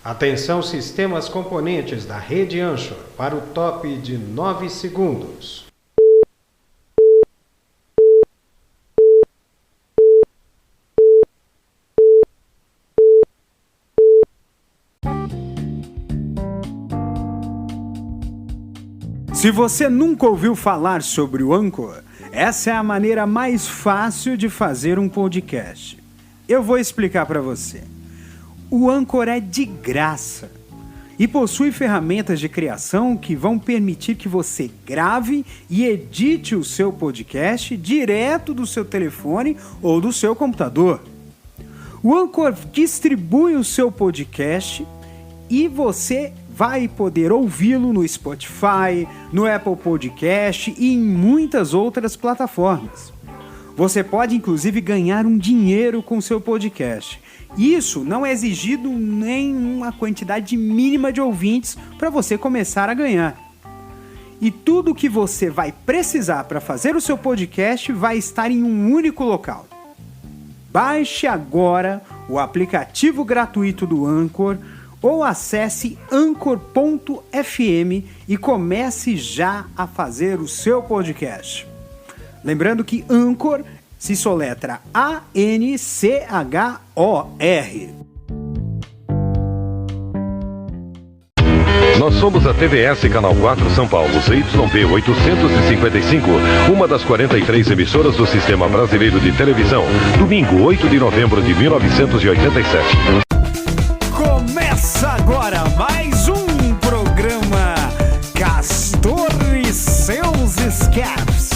Atenção sistemas componentes da rede Anchor para o top de 9 segundos. Se você nunca ouviu falar sobre o Anchor, essa é a maneira mais fácil de fazer um podcast. Eu vou explicar para você. O Anchor é de graça e possui ferramentas de criação que vão permitir que você grave e edite o seu podcast direto do seu telefone ou do seu computador. O Anchor distribui o seu podcast e você vai poder ouvi-lo no Spotify, no Apple Podcast e em muitas outras plataformas. Você pode inclusive ganhar um dinheiro com seu podcast. Isso não é exigido nem uma quantidade mínima de ouvintes para você começar a ganhar. E tudo o que você vai precisar para fazer o seu podcast vai estar em um único local. Baixe agora o aplicativo gratuito do Anchor ou acesse anchor.fm e comece já a fazer o seu podcast. Lembrando que Anchor se soletra A-N-C-H-O-R. Nós somos a TVS Canal 4 São Paulo, ZYP 855, uma das 43 emissoras do Sistema Brasileiro de Televisão. Domingo, 8 de novembro de 1987. Começa agora mais um programa Castor e seus Escapes.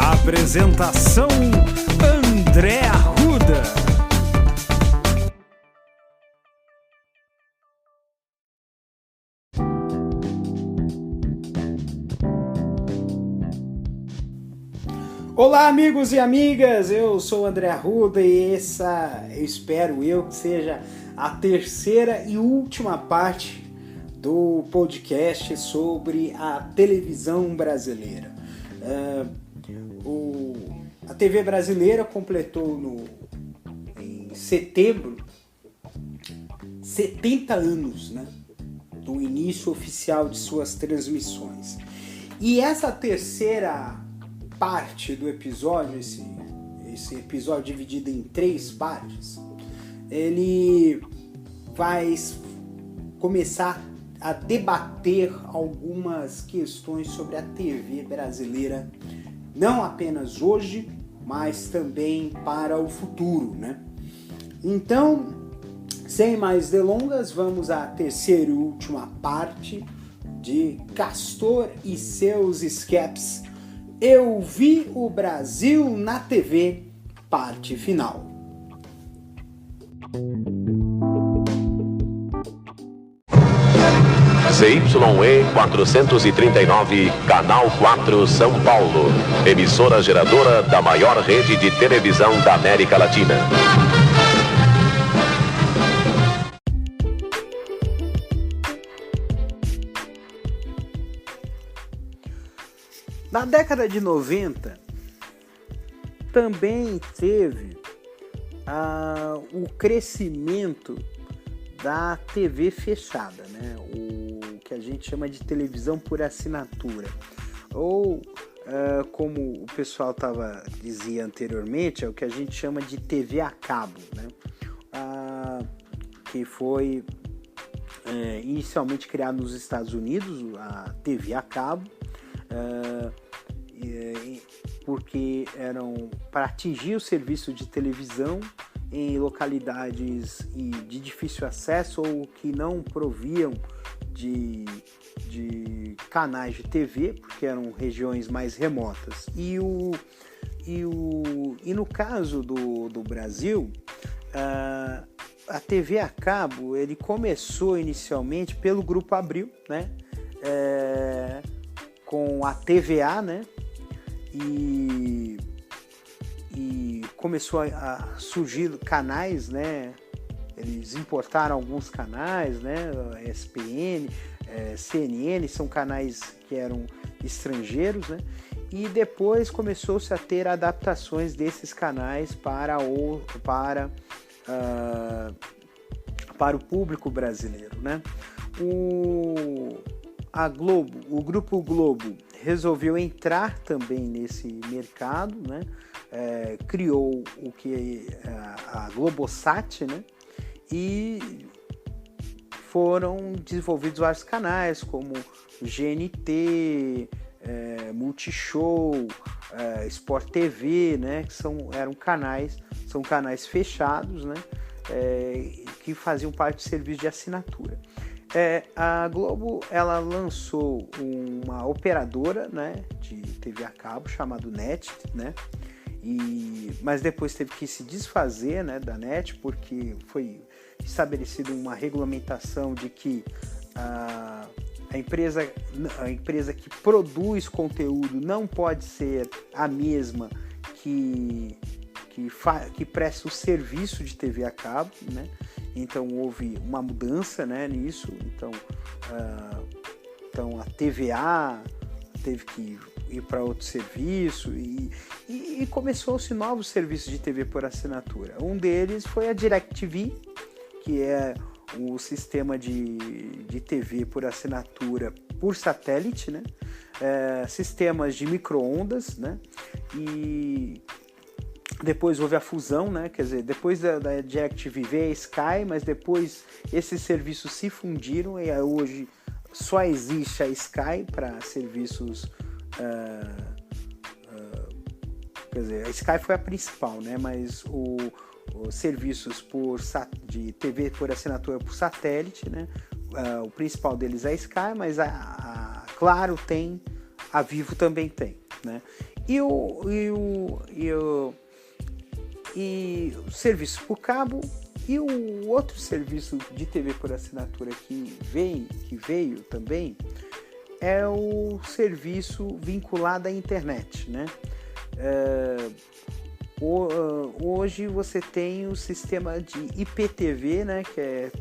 Apresentação André Arruda. Olá, amigos e amigas, eu sou o André Arruda e essa, eu espero que seja a terceira e última parte do podcast sobre a televisão brasileira. A TV brasileira completou em setembro 70 anos, né, do início oficial de suas transmissões. E essa terceira parte do episódio, esse episódio dividido em 3 partes, ele vai começar a debater algumas questões sobre a TV brasileira, não apenas hoje, mas também para o futuro, né? Então, sem mais delongas, vamos à terceira e última parte de Castor e seus Escapes. Eu vi o Brasil na TV, parte final. ZYE 439, Canal 4, São Paulo. Emissora geradora da maior rede de televisão da América Latina. Na década de 90, também teve o crescimento da TV fechada, né? O que a gente chama de televisão por assinatura, ou como o pessoal dizia anteriormente, é o que a gente chama de TV a cabo, né? Que foi inicialmente criado nos Estados Unidos, a TV a cabo, porque eram para atingir o serviço de televisão em localidades de difícil acesso ou que não proviam de canais de TV, porque eram regiões mais remotas. E no caso do Brasil, a TV a cabo, ele começou inicialmente pelo Grupo Abril, né? Com a TVA, né? E começou a surgir canais, né? Eles importaram alguns canais, né? ESPN, CNN, são canais que eram estrangeiros, né? E depois começou-se a ter adaptações desses canais para para o público brasileiro, né? O Grupo Globo resolveu entrar também nesse mercado, né? Criou o que a Globosat, né? E foram desenvolvidos vários canais como GNT, Multishow, Sport TV, né? Que são canais fechados, né? Que faziam parte do serviço de assinatura. A Globo, ela lançou uma operadora, né, de TV a cabo chamada NET, né, mas depois teve que se desfazer, né, da NET, porque foi estabelecida uma regulamentação de que a empresa que produz conteúdo não pode ser a mesma que presta o serviço de TV a cabo, né? Então houve uma mudança, né, nisso. Então a TVA teve que ir para outro serviço e começou-se novos serviços de TV por assinatura. Um deles foi a DirecTV, que é o sistema de TV por assinatura por satélite, né? Sistemas de micro-ondas, né? E depois houve a fusão, né? Quer dizer, depois da DirecTV veio a Sky, mas depois esses serviços se fundiram e hoje só existe a Sky para serviços. Quer dizer, a Sky foi a principal, né? Mas os serviços de TV por assinatura por satélite, né? O principal deles é a Sky, mas a Claro tem, a Vivo também tem, né? E o serviço por cabo e o outro serviço de TV por assinatura que veio também é o serviço vinculado à internet, né? Hoje você tem o sistema de IPTV, né? Que é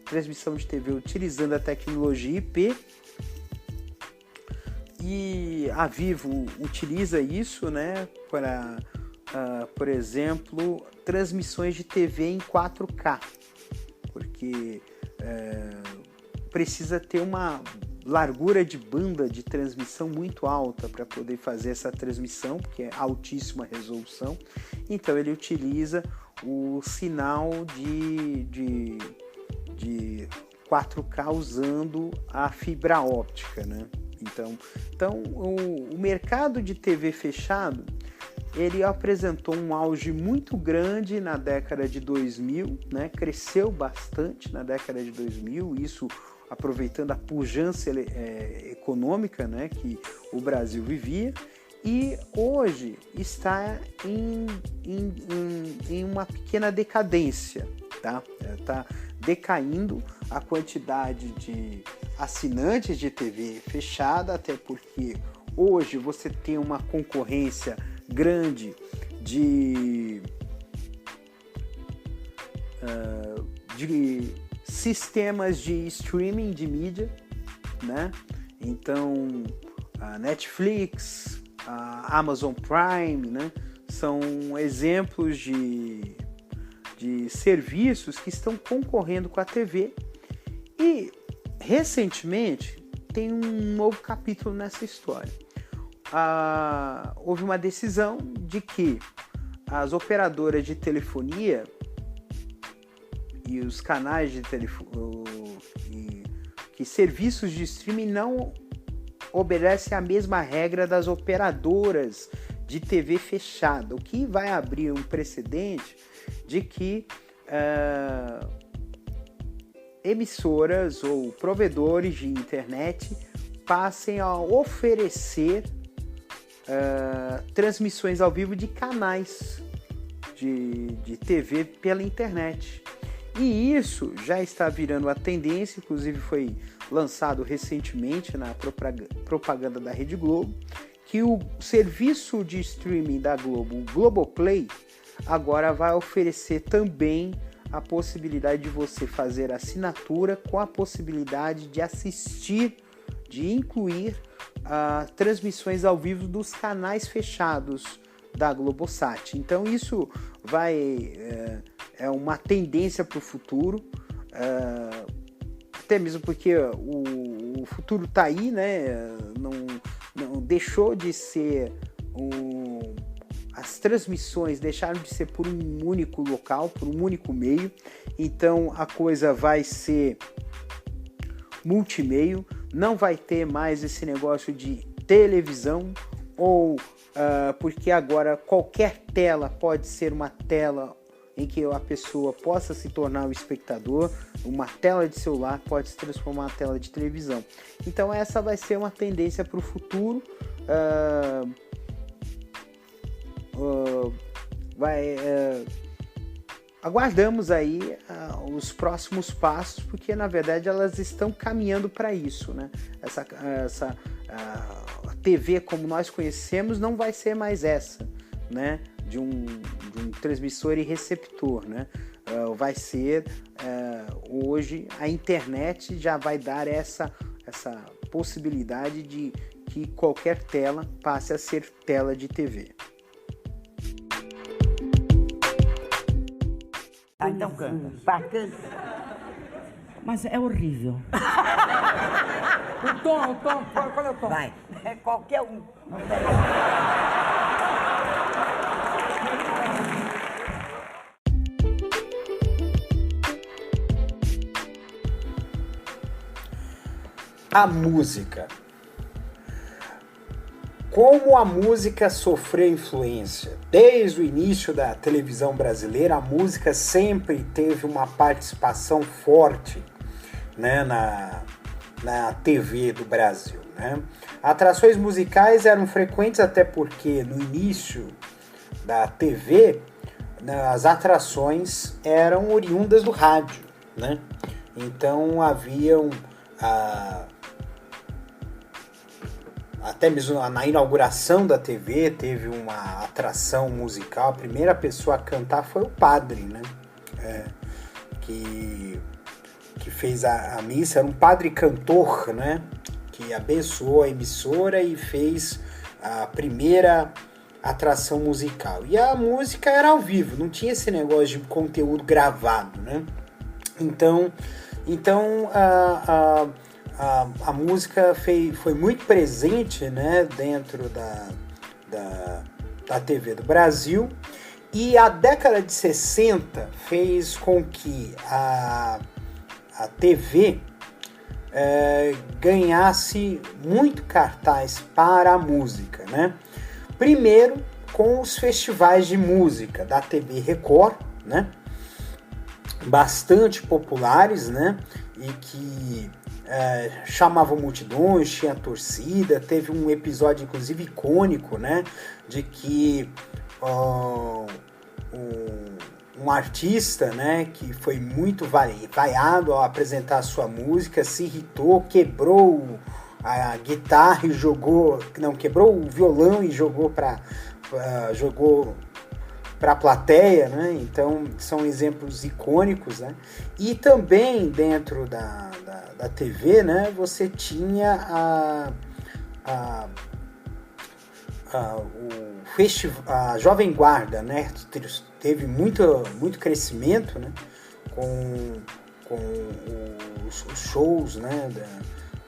transmissão de TV utilizando a tecnologia IP. E a Vivo utiliza isso, né, para, por exemplo, transmissões de TV em 4K, porque precisa ter uma largura de banda de transmissão muito alta para poder fazer essa transmissão, porque é altíssima resolução. Então ele utiliza o sinal de 4K usando a fibra óptica, né? Então o mercado de TV fechado, ele apresentou um auge muito grande na década de 2000, né? Cresceu bastante na década de 2000, isso aproveitando a pujança econômica, né, que o Brasil vivia, e hoje está em uma pequena decadência, tá? Está decaindo a quantidade de assinantes de TV fechada, até porque hoje você tem uma concorrência grande de sistemas de streaming de mídia, né? Então a Netflix, a Amazon Prime, né, são exemplos de serviços que estão concorrendo com a TV. E recentemente tem um novo capítulo nessa história. Houve uma decisão de que as operadoras de telefonia e os canais de telefonia, que serviços de streaming não obedecem à mesma regra das operadoras de TV fechada, o que vai abrir um precedente de que emissoras ou provedores de internet passem a oferecer transmissões ao vivo de canais de TV pela internet. E isso já está virando a tendência, inclusive foi lançado recentemente na propaganda da Rede Globo, que o serviço de streaming da Globo, o Globoplay, agora vai oferecer também a possibilidade de você fazer assinatura com a possibilidade de assistir, de incluir transmissões ao vivo dos canais fechados da Globosat. Então isso vai é uma tendência para o futuro, até mesmo porque o futuro está aí, né? Não deixou de ser as transmissões deixaram de ser por um único local, por um único meio, então a coisa vai ser multimeio, não vai ter mais esse negócio de televisão ou porque agora qualquer tela pode ser uma tela em que a pessoa possa se tornar um espectador, uma tela de celular pode se transformar em tela de televisão. Então essa vai ser uma tendência para o futuro. Aguardamos aí os próximos passos, porque na verdade elas estão caminhando para isso, né? A TV como nós conhecemos não vai ser mais essa, né? De um transmissor e receptor, né? Vai ser hoje a internet já vai dar essa possibilidade de que qualquer tela passe a ser tela de TV. Então canta. Bacana. Mas é horrível. O tom, qual é o tom? Vai, é qualquer um. A música. Como a música sofreu influência? Desde o início da televisão brasileira, a música sempre teve uma participação forte, né, na TV do Brasil, né? Atrações musicais eram frequentes até porque no início da TV, né, as atrações eram oriundas do rádio, né? Então haviam até mesmo na inauguração da TV teve uma atração musical. A primeira pessoa a cantar foi o padre, né? Que fez a missa. Era um padre cantor, né? Que abençoou a emissora e fez a primeira atração musical. E a música era ao vivo, não tinha esse negócio de conteúdo gravado, né? Então a música foi muito presente, né, dentro da TV do Brasil, e a década de 60 fez com que a TV ganhasse muito cartaz para a música, né? Primeiro com os festivais de música da TV Record, né? Bastante populares, né? E que chamavam multidões, tinha torcida. Teve um episódio inclusive icônico, né, de que um artista, né, que foi muito vaiado ao apresentar a sua música, se irritou, quebrou a guitarra e quebrou o violão e jogou para a plateia, né? Então são exemplos icônicos, né? E também dentro da TV, né, você tinha a Jovem Guarda, né? Teve muito crescimento, né? Com os shows, né?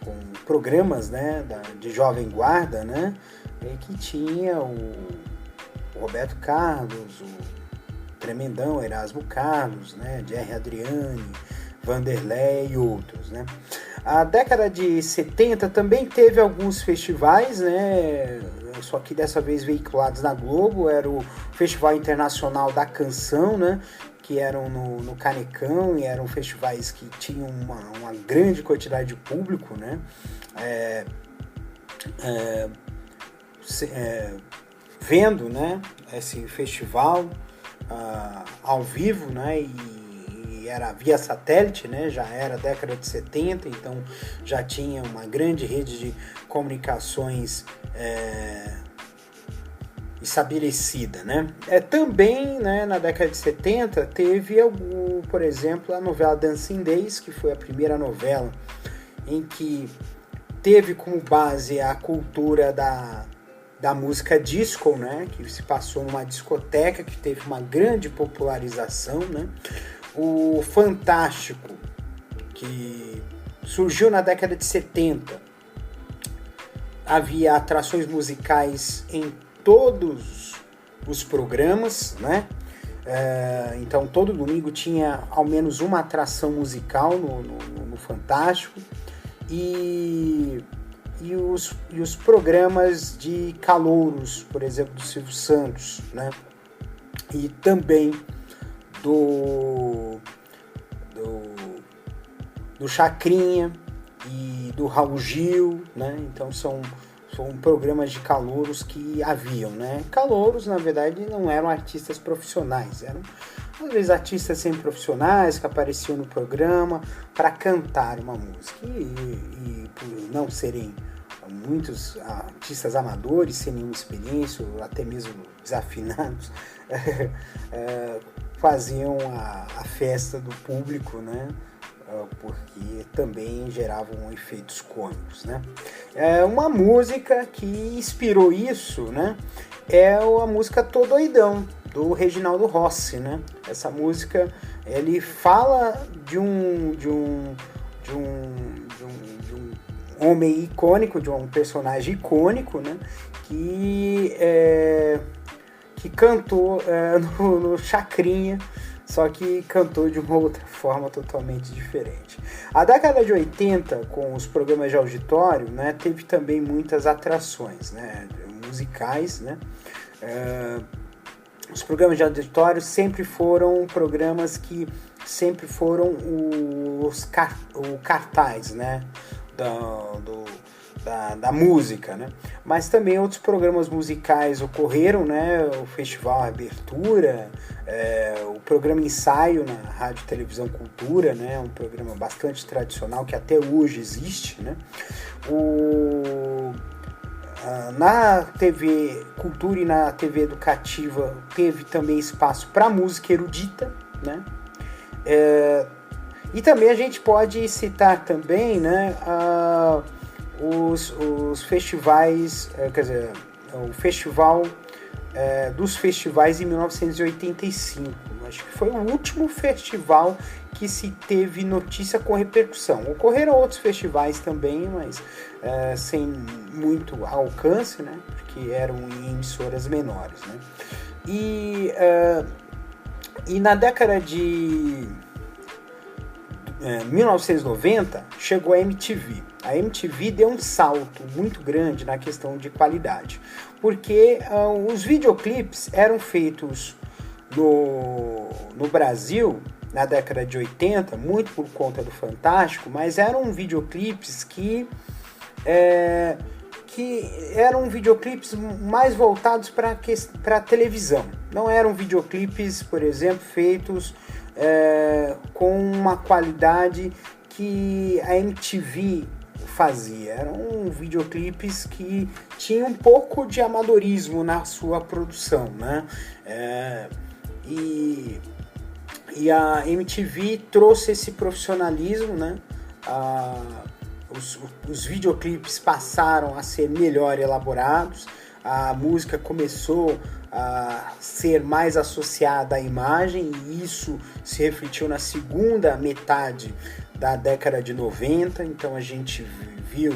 Com programas, né? De Jovem Guarda, né? E que tinha o Roberto Carlos, o Tremendão, Erasmo Carlos, né, Jerry Adriane, Vanderlei e outros, né. A década de 70 também teve alguns festivais, né, só que dessa vez veiculados na Globo. Era o Festival Internacional da Canção, né, que eram no Canecão, e eram festivais que tinham uma grande quantidade de público, né, vendo, né, esse festival ao vivo, né, e era via satélite, né, já era década de 70, então já tinha uma grande rede de comunicações estabelecida, né. Também, né, na década de 70 teve, por exemplo, a novela Dancing Days, que foi a primeira novela em que teve como base a cultura da música disco, né, que se passou numa discoteca, que teve uma grande popularização, né, o Fantástico, que surgiu na década de 70, havia atrações musicais em todos os programas, né, então todo domingo tinha ao menos uma atração musical no Fantástico, e os programas de calouros, por exemplo, do Silvio Santos, né? E também do Chacrinha e do Raul Gil, né? Então são programas de calouros que haviam, né? Calouros, na verdade, não eram artistas profissionais, eram às vezes artistas semi-profissionais que apareciam no programa para cantar uma música, e por não serem muitos artistas amadores, sem nenhuma experiência, ou até mesmo desafinados, faziam a festa do público, né? Porque também geravam efeitos cômicos, né? Uma música que inspirou isso, né? É a música Tô Doidão, do Reginaldo Rossi, né? Essa música, ele fala de um homem icônico, de um personagem icônico, né? Que cantou no Chacrinha, só que cantou de uma outra forma totalmente diferente. A década de 80, com os programas de auditório, né, teve também muitas atrações, né, musicais, né? Os programas de auditório sempre foram programas que sempre foram o cartaz, né, da música, né? Mas também outros programas musicais ocorreram, né? O Festival Abertura, o programa Ensaio na Rádio Televisão Cultura, né? Um programa bastante tradicional que até hoje existe, né? Na TV Cultura e na TV Educativa teve também espaço para música erudita, né? E também a gente pode citar também, né, os festivais, quer dizer, o festival dos festivais em 1985. Acho que foi o último festival que se teve notícia com repercussão. Ocorreram outros festivais também, mas sem muito alcance, né, porque eram em emissoras menores, né. E na década de 1990 chegou a MTV. A MTV deu um salto muito grande na questão de qualidade, porque os videoclipes eram feitos no Brasil na década de 80, muito por conta do Fantástico, mas eram videoclipes que eram videoclipes mais voltados para a televisão. Não eram videoclipes, por exemplo, feitos com uma qualidade que a MTV fazia. Eram videoclipes que tinham um pouco de amadorismo na sua produção, né? E a MTV trouxe esse profissionalismo, né? Os videoclipes passaram a ser melhor elaborados, a música começou a ser mais associada à imagem, e isso se refletiu na segunda metade da década de 90. Então a gente viu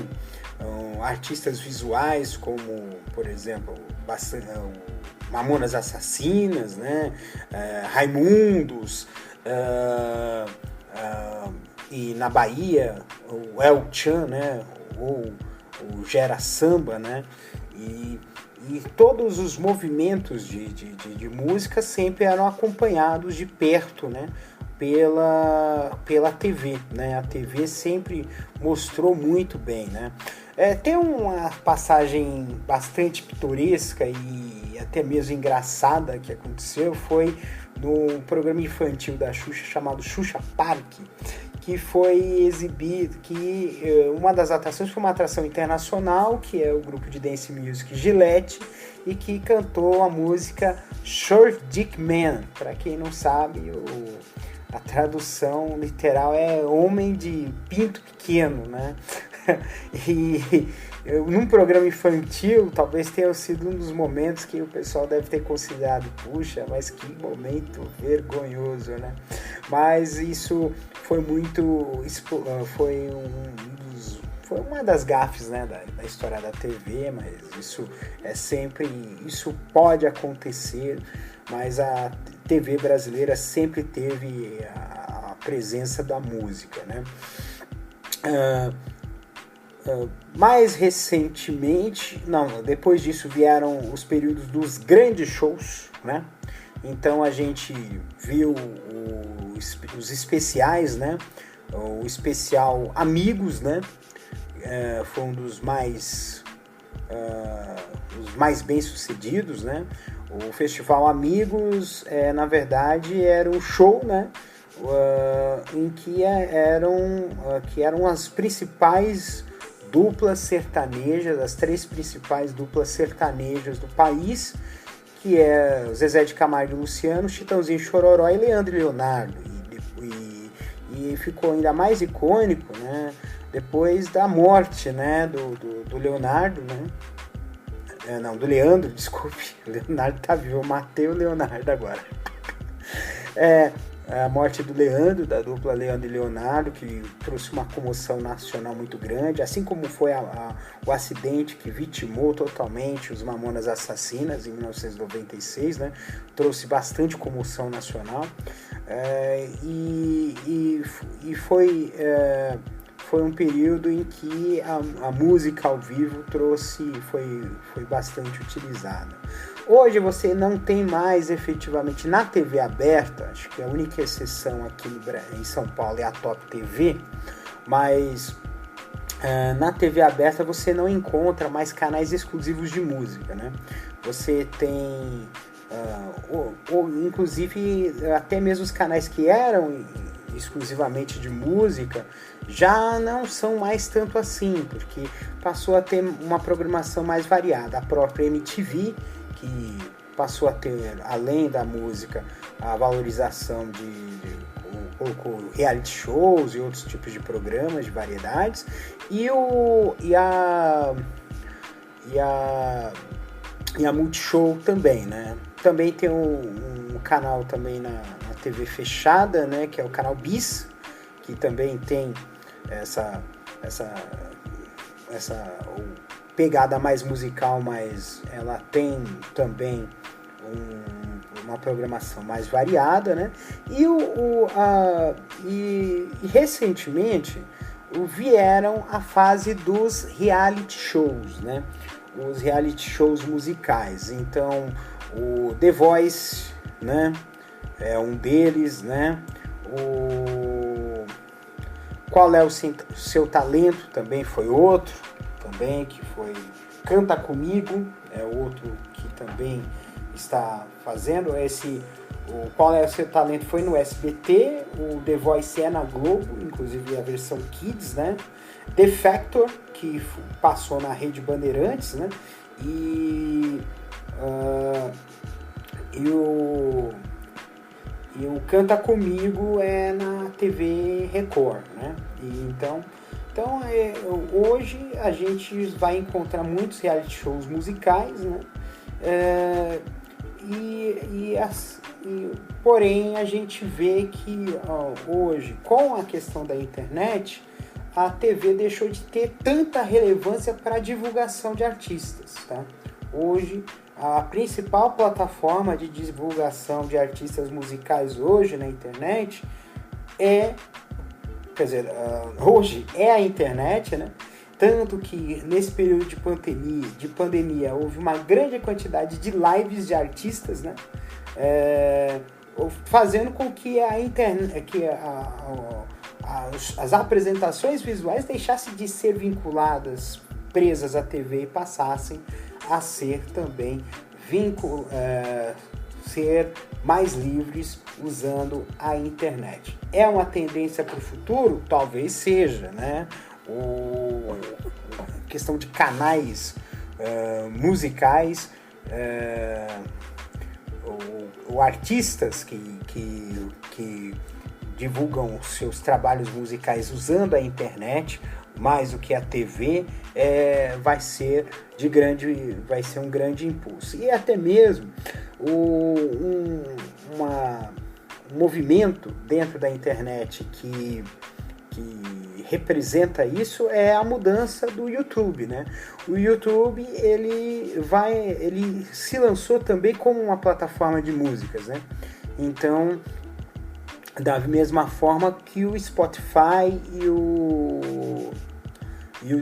artistas visuais como, por exemplo, Mamonas Assassinas, né? Raimundos, e na Bahia o El Chan, né? Ou o Gera Samba, né? E todos os movimentos de música sempre eram acompanhados de perto, né, pela TV, né? A TV sempre mostrou muito bem, né? Tem uma passagem bastante pitoresca e até mesmo engraçada que aconteceu, foi no programa infantil da Xuxa chamado Xuxa Park, que foi exibido, que uma das atrações foi uma atração internacional, que é o grupo de dance music Gillette, e que cantou a música Short Dick Man. Para quem não sabe, a tradução literal é homem de pinto pequeno, né? E num programa infantil, talvez tenha sido um dos momentos que o pessoal deve ter considerado, puxa, mas que momento vergonhoso, né? Mas isso foi foi uma das gafes, né, da história da TV, mas isso pode acontecer, mas a TV brasileira sempre teve a presença da música, né? Mais recentemente, depois disso vieram os períodos dos grandes shows, né? Então a gente viu os especiais, né? O especial Amigos, né? Foi um dos mais bem sucedidos, né? O Festival Amigos, na verdade, era um show, né? Em que eram as principais duplas sertanejas, as 3 principais duplas sertanejas do país, que é Zezé de Camargo e Luciano, Chitãozinho e Chororó e Leandro e Leonardo. E ficou ainda mais icônico, né? Depois da morte, né, do Leonardo, né? Do Leandro, desculpe. O Leonardo tá vivo, eu matei o Leonardo agora. A morte do Leandro, da dupla Leandro e Leonardo, que trouxe uma comoção nacional muito grande, assim como foi o acidente que vitimou totalmente os Mamonas Assassinas em 1996, né? Trouxe bastante comoção nacional, foi um período em que a música ao vivo foi bastante utilizada. Hoje você não tem mais efetivamente na TV aberta, acho que a única exceção aqui em São Paulo é a Top TV, mas na TV aberta você não encontra mais canais exclusivos de música, né? Você tem, inclusive até mesmo os canais que eram exclusivamente de música já não são mais tanto assim, porque passou a ter uma programação mais variada. A própria MTV, que passou a ter, além da música, a valorização de reality shows e outros tipos de programas, de variedades, e a Multishow também, né? Também tem um canal também na TV fechada, né? Que é o canal Bis, que também tem essa pegada mais musical, mas ela tem também uma programação mais variada, né? E recentemente vieram a fase dos reality shows, né? Os reality shows musicais. Então, o The Voice, né? É um deles, né? Qual é o seu talento também foi outro, também que foi Canta Comigo, é outro que também está fazendo Qual é o seu talento foi no SBT, o The Voice é na Globo, inclusive a versão Kids, né? The Factor, que passou na Rede Bandeirantes, né? E o Canta Comigo é na TV Record, né? Então hoje a gente vai encontrar muitos reality shows musicais, né? Porém a gente vê que hoje, com a questão da internet, a TV deixou de ter tanta relevância para a divulgação de artistas, tá? Hoje a principal plataforma de divulgação de artistas musicais hoje na internet hoje é a internet, né? Tanto que nesse período de pandemia houve uma grande quantidade de lives de artistas, né? Fazendo com que as apresentações visuais deixassem de ser vinculadas, presas à TV e passassem a ser também ser mais livres usando a internet. É uma tendência para o futuro? Talvez seja, né? Questão de canais musicais, ou artistas que divulgam os seus trabalhos musicais usando a internet, mais do que a TV, vai ser um grande impulso. E até mesmo um movimento dentro da internet que representa isso é a mudança do YouTube, né? O YouTube ele se lançou também como uma plataforma de músicas, né? Então, da mesma forma que o Spotify e o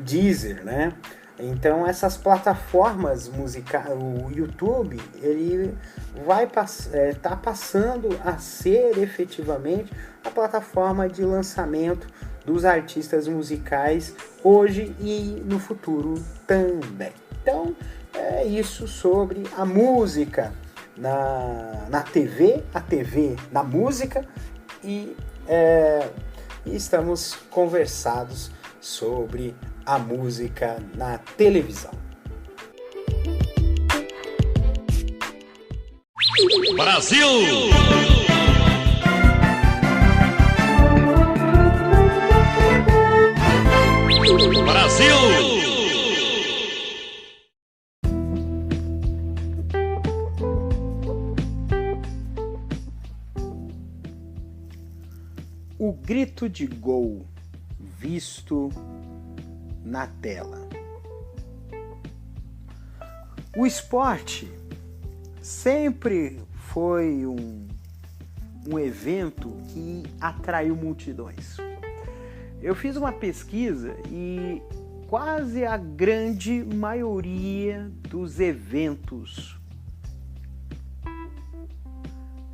Deezer, né? Então essas plataformas musicais, o YouTube, ele vai tá passando a ser efetivamente a plataforma de lançamento dos artistas musicais hoje e no futuro também. Então é isso sobre a música na TV, a TV na música e estamos conversados sobre a música na televisão. Brasil! Brasil! O grito de gol visto na tela. O esporte sempre foi um evento que atraiu multidões. Eu fiz uma pesquisa e quase a grande maioria dos eventos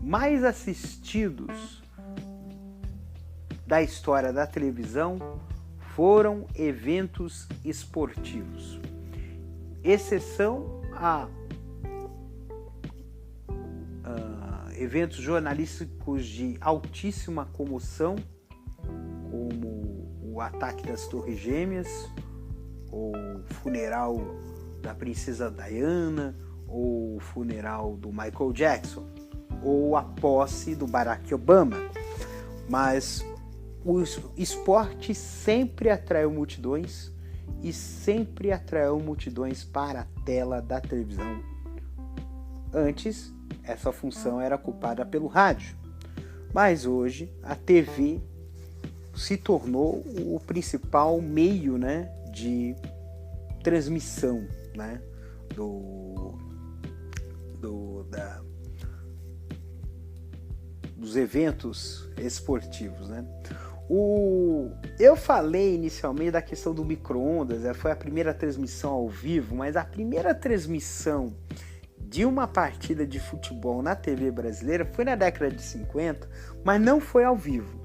mais assistidos da história da televisão foram eventos esportivos. Exceção a eventos jornalísticos de altíssima comoção, como o ataque das Torres Gêmeas, ou o funeral da Princesa Diana, ou o funeral do Michael Jackson, ou a posse do Barack Obama. Mas o esporte sempre atraiu multidões e sempre atraiu multidões para a tela da televisão. Antes, essa função era ocupada pelo rádio, mas hoje a TV se tornou o principal meio, né, de transmissão, né, dos eventos esportivos, né? Eu falei inicialmente da questão do micro-ondas, foi a primeira transmissão ao vivo, mas a primeira transmissão de uma partida de futebol na TV brasileira foi na década de 50, mas não foi ao vivo.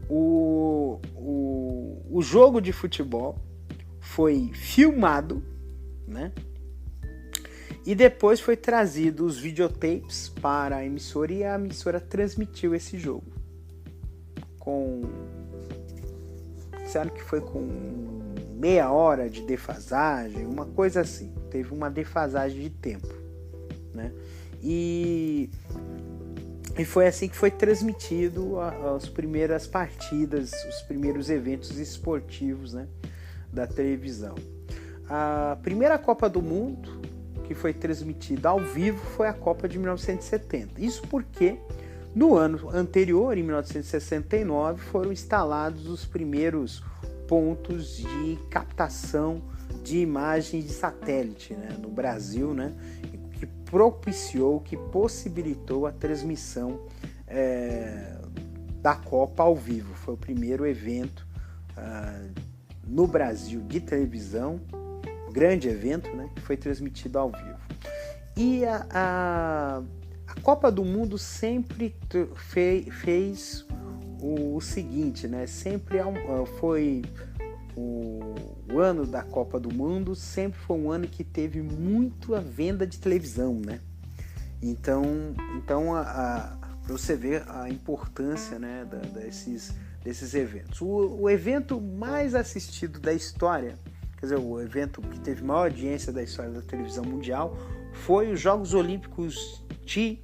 O jogo de futebol foi filmado, né? E depois foi trazido os videotapes para a emissora e a emissora transmitiu esse jogo. Disseram que foi com meia hora de defasagem, uma coisa assim. Teve uma defasagem de tempo, né? E foi assim que foi transmitido as primeiras partidas, os primeiros eventos esportivos, né, da televisão. A primeira Copa do Mundo que foi transmitida ao vivo foi a Copa de 1970. Isso porque no ano anterior, em 1969, foram instalados os primeiros pontos de captação de imagem de satélite, né, no Brasil, né, que propiciou, que possibilitou a transmissão da Copa ao vivo. Foi o primeiro evento no Brasil de televisão, grande evento, né, que foi transmitido ao vivo. E a Copa do Mundo sempre fez o seguinte, né, sempre foi o ano da Copa do Mundo, sempre foi um ano que teve muito a venda de televisão, né? Então para você ver a importância, né, desses eventos. O evento mais assistido da história, quer dizer, o evento que teve maior audiência da história da televisão mundial, foi os Jogos Olímpicos de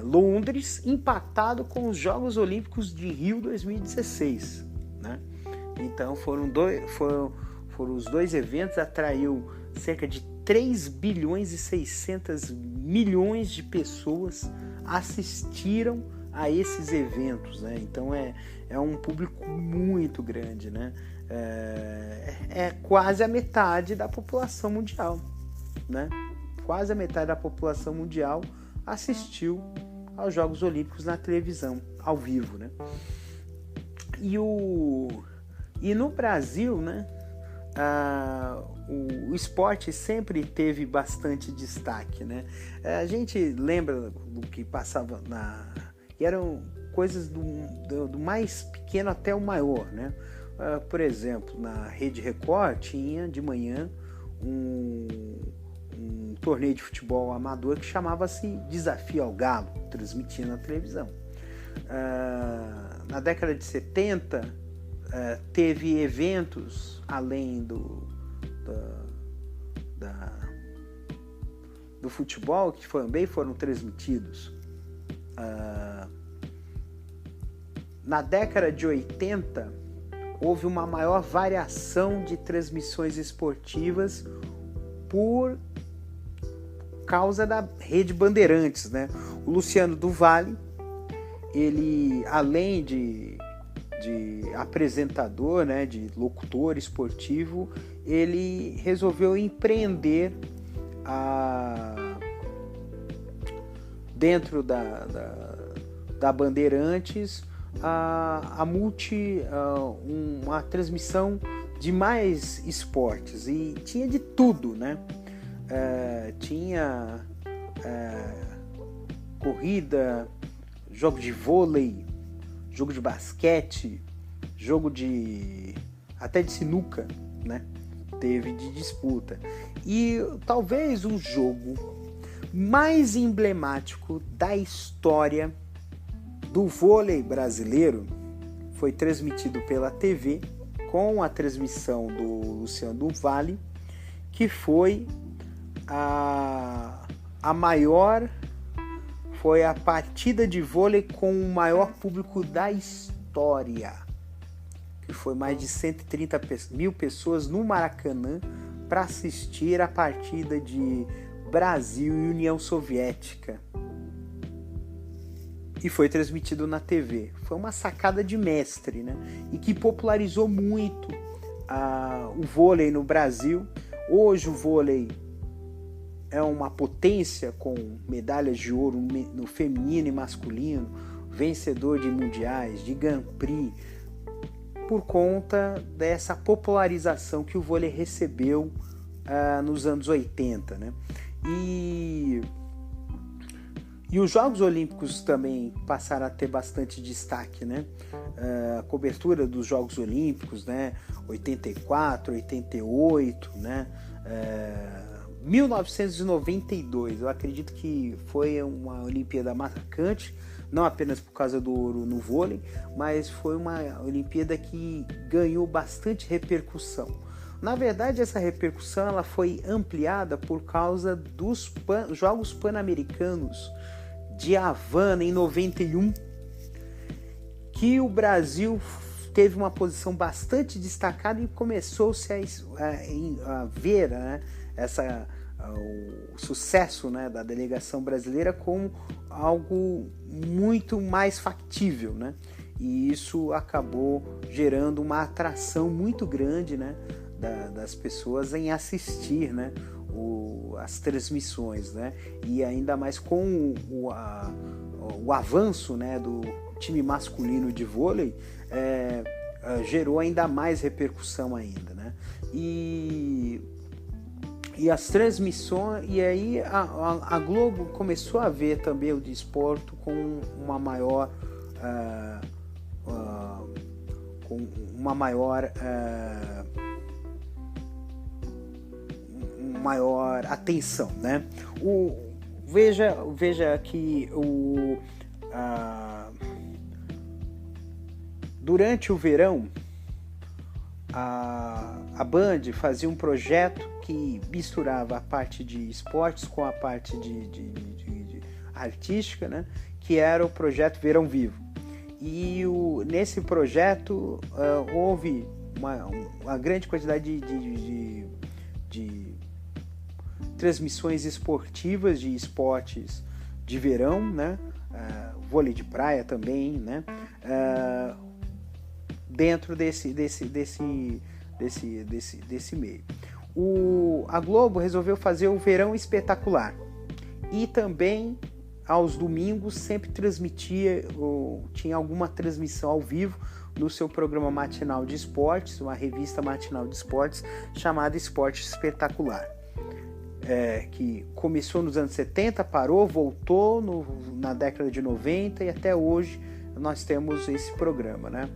Londres, empatado com os Jogos Olímpicos de Rio 2016, né? Então foram os dois eventos, atraiu cerca de 3 bilhões e 600 milhões de pessoas assistiram a esses eventos, né? Então é um público muito grande, né? É quase a metade da população mundial, né? Quase a metade da população mundial assistiu aos Jogos Olímpicos na televisão, ao vivo, né? E no Brasil, né? O esporte sempre teve bastante destaque, né? A gente lembra do que passava e eram coisas do mais pequeno até o maior, né? Por exemplo, na Rede Record tinha de manhã um torneio de futebol amador que chamava-se Desafio ao Galo, transmitindo na televisão. Na década de 70 teve eventos além do futebol que também foram transmitidos. Na década de 80 houve uma maior variação de transmissões esportivas por causa da Rede Bandeirantes, né? O Luciano do Vale, ele, além de apresentador, né, de locutor esportivo, ele resolveu empreender dentro da Bandeirantes uma transmissão de mais esportes, e tinha de tudo, né? Tinha corrida, jogo de vôlei, jogo de basquete, jogo até de sinuca, né? Teve de disputa. E talvez o jogo mais emblemático da história do vôlei brasileiro foi transmitido pela TV, com a transmissão do Luciano do Vale, que foi foi a partida de vôlei com o maior público da história, que foi mais de 130 mil pessoas no Maracanã para assistir a partida de Brasil e União Soviética. E foi transmitido na TV. Foi uma sacada de mestre, né? E que popularizou muito o vôlei no Brasil. Hoje o vôlei é uma potência, com medalhas de ouro no feminino e masculino, vencedor de mundiais, de Grand Prix, por conta dessa popularização que o vôlei recebeu nos anos 80, né? E os Jogos Olímpicos também passaram a ter bastante destaque, né? A cobertura dos Jogos Olímpicos, né? 84, 88, né? 1992, eu acredito que foi uma Olimpíada marcante, não apenas por causa do ouro no vôlei, mas foi uma Olimpíada que ganhou bastante repercussão. Na verdade, essa repercussão ela foi ampliada por causa dos Jogos Pan-Americanos de Havana em 91, que o Brasil teve uma posição bastante destacada e começou-se a ver, né, o sucesso, né, da delegação brasileira como algo muito mais factível, né? E isso acabou gerando uma atração muito grande, né, das pessoas em assistir, né, as transmissões, né? E ainda mais com o avanço, né, do time masculino de vôlei, gerou ainda mais repercussão ainda, né? E as transmissões, e aí a Globo começou a ver também o desporto com uma maior maior atenção, né? Veja que durante o verão a Band fazia um projeto que misturava a parte de esportes com a parte de artística, né? Que era o projeto Verão Vivo. E nesse projeto houve uma grande quantidade de transmissões esportivas, de esportes de verão, né? Vôlei de praia também, né? Dentro desse meio. A Globo resolveu fazer o Verão Espetacular e também aos domingos sempre transmitia, tinha alguma transmissão ao vivo no seu programa matinal de esportes, uma revista matinal de esportes chamada Esporte Espetacular, que começou nos anos 70, parou, voltou na década de 90 e até hoje nós temos esse programa, né?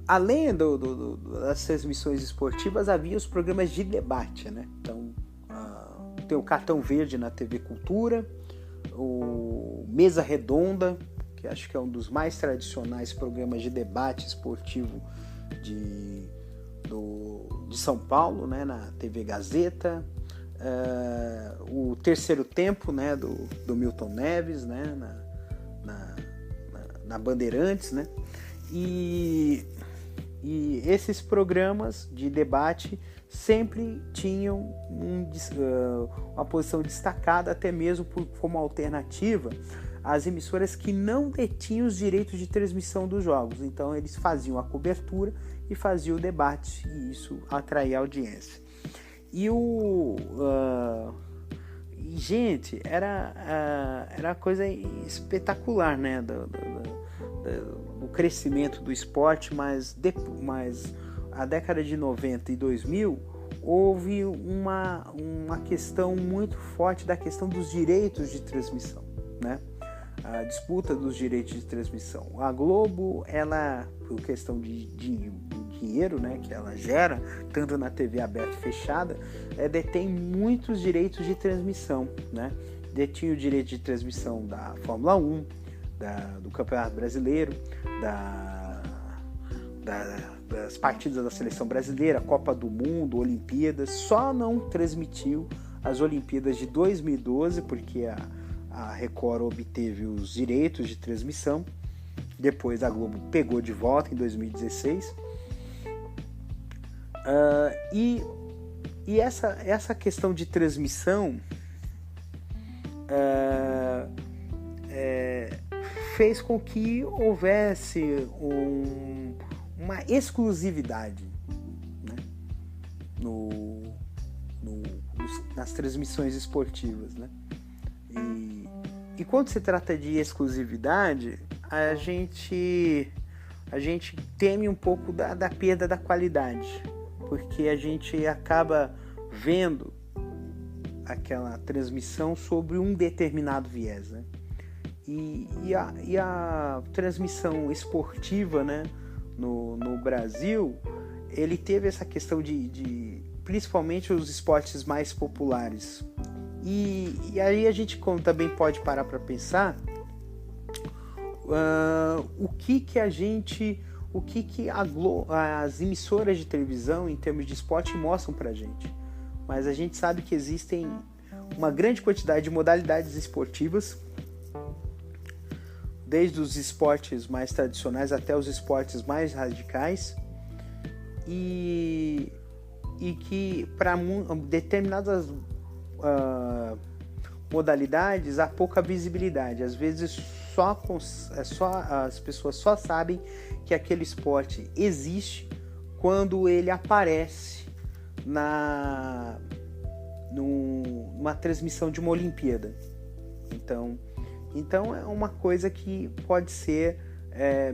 Além das transmissões esportivas, havia os programas de debate, né? Então, tem o Cartão Verde na TV Cultura, o Mesa Redonda, que acho que é um dos mais tradicionais programas de debate esportivo de São Paulo, né? Na TV Gazeta, o Terceiro Tempo, né? do Milton Neves, né? na Bandeirantes, né? E esses programas de debate sempre tinham uma posição destacada, até mesmo como alternativa às emissoras que não detinham os direitos de transmissão dos jogos. Então eles faziam a cobertura e faziam o debate, e isso atraía a audiência. Gente, era coisa espetacular, né? O crescimento do esporte, mas a década de 90 e 2000 houve uma questão muito forte da questão dos direitos de transmissão, né? A disputa dos direitos de transmissão. A Globo, ela, por questão de dinheiro, né, que ela gera, tanto na TV aberta e fechada, detém muitos direitos de transmissão, né? Detinha o direito de transmissão da Fórmula 1, do Campeonato Brasileiro, das partidas da Seleção Brasileira, Copa do Mundo, Olimpíadas. Só não transmitiu as Olimpíadas de 2012, porque a Record obteve os direitos de transmissão. Depois a Globo pegou de volta em 2016. E essa questão de transmissão fez com que houvesse uma exclusividade, né? Nas transmissões esportivas, né? E quando se trata de exclusividade, a gente teme um pouco da perda da qualidade, porque a gente acaba vendo aquela transmissão sobre um determinado viés, né? E a transmissão esportiva, né, no Brasil, ele teve essa questão de principalmente os esportes mais populares. E aí a gente também pode parar para pensar o que as emissoras de televisão em termos de esporte mostram para a gente. Mas a gente sabe que existem uma grande quantidade de modalidades esportivas, desde os esportes mais tradicionais até os esportes mais radicais, e que para determinadas modalidades há pouca visibilidade. Às vezes as pessoas só sabem que aquele esporte existe quando ele aparece numa transmissão de uma Olimpíada. Então é uma coisa que pode ser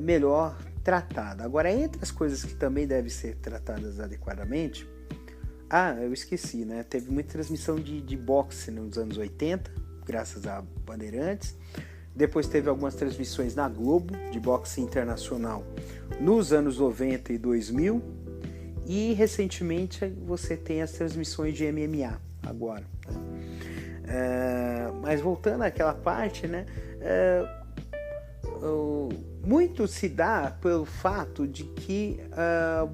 melhor tratada. Agora, entre as coisas que também devem ser tratadas adequadamente, eu esqueci, né? Teve muita transmissão de boxe nos anos 80, graças a Bandeirantes. Depois teve algumas transmissões na Globo, de boxe internacional, nos anos 90 e 2000. E, recentemente, você tem as transmissões de MMA, agora. Mas voltando àquela parte, né? Muito se dá pelo fato de que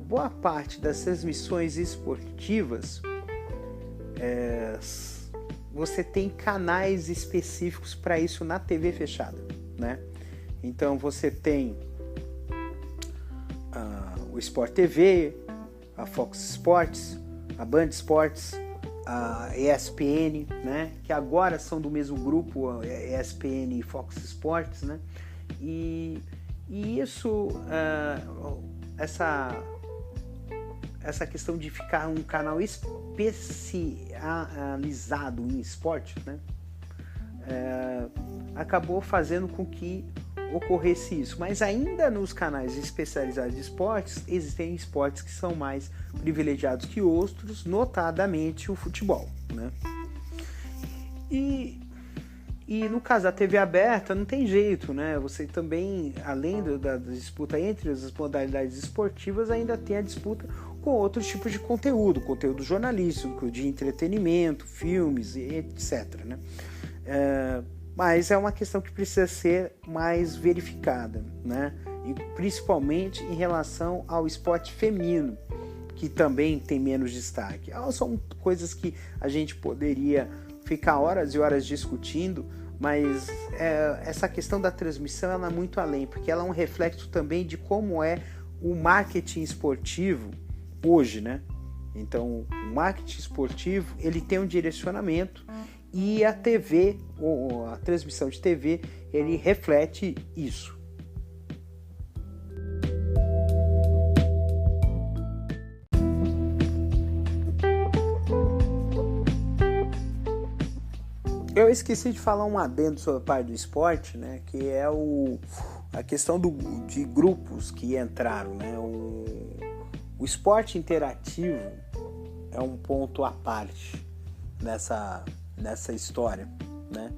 boa parte das transmissões esportivas você tem canais específicos para isso na TV fechada, né? Então você tem o Sport TV, a Fox Sports, a Band Sports, a ESPN, né? Que agora são do mesmo grupo, a ESPN e Fox Sports, né? E isso, essa questão de ficar um canal especializado em esporte, né? Acabou fazendo com que ocorresse isso. Mas ainda nos canais especializados de esportes, existem esportes que são mais privilegiados que outros, notadamente o futebol, né? E no caso da TV aberta, não tem jeito, né? Você também, além da disputa entre as modalidades esportivas, ainda tem a disputa com outros tipos de conteúdo jornalístico, de entretenimento, filmes, etc., né? Mas é uma questão que precisa ser mais verificada, né? E principalmente em relação ao esporte feminino, que também tem menos destaque. São coisas que a gente poderia ficar horas e horas discutindo, mas essa questão da transmissão ela é muito além, porque ela é um reflexo também de como é o marketing esportivo hoje, né? Então, o marketing esportivo ele tem um direcionamento e a TV, ou a transmissão de TV, ele reflete isso. Eu esqueci de falar um adendo sobre a parte do esporte, né? Que é a questão de grupos que entraram, né? O esporte interativo é um ponto à parte nessa história, né?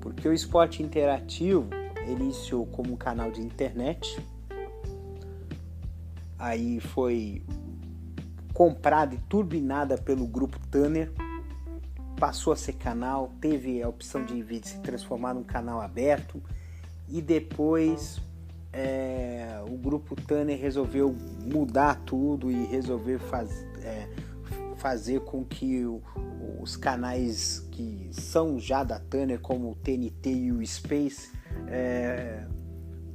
Porque o esporte interativo ele iniciou como um canal de internet, aí foi comprada e turbinada pelo grupo Turner, passou a ser canal, teve a opção de se transformar num canal aberto e depois o grupo Turner resolveu mudar tudo e resolveu fazer com que os canais que são já da Turner, como o TNT e o Space,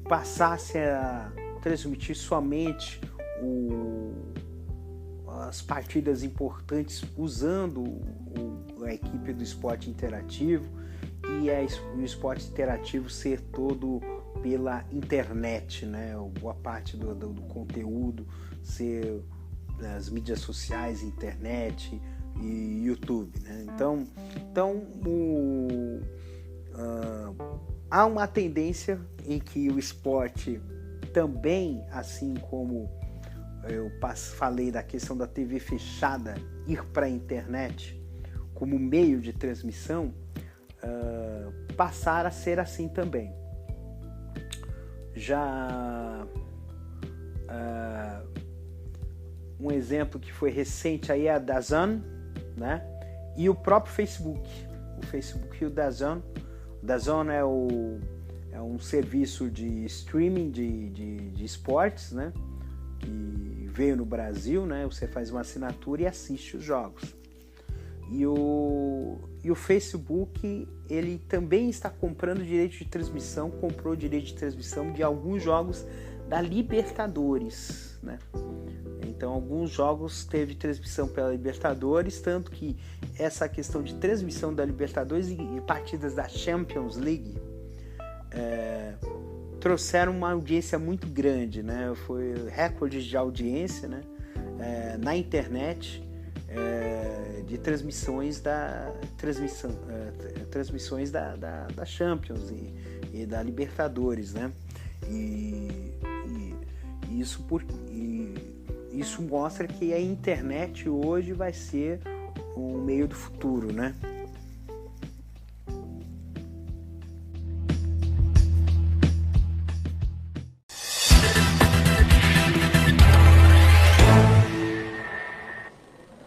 passassem a transmitir somente as partidas importantes usando a equipe do esporte interativo e o esporte interativo ser todo pela internet, né? Boa parte do conteúdo ser nas mídias sociais, internet e YouTube, né? Então há uma tendência em que o esporte também, assim como eu falei da questão da TV fechada, ir para a internet como meio de transmissão, passar a ser assim também. Já um exemplo que foi recente aí é a DAZN, né? E o próprio Facebook. O Facebook e o DAZN. O DAZN é um serviço de streaming de esportes, né? Que veio no Brasil, né? Você faz uma assinatura e assiste os jogos. E o Facebook, ele também está comprando direito de transmissão, comprou direito de transmissão de alguns jogos da Libertadores, né? Então, alguns jogos teve transmissão pela Libertadores, tanto que essa questão de transmissão da Libertadores e partidas da Champions League trouxeram uma audiência muito grande, né? Foi recorde de audiência, né? Na internet, de transmissões da Champions e da Libertadores, né? E isso mostra que a internet hoje vai ser um meio do futuro, né?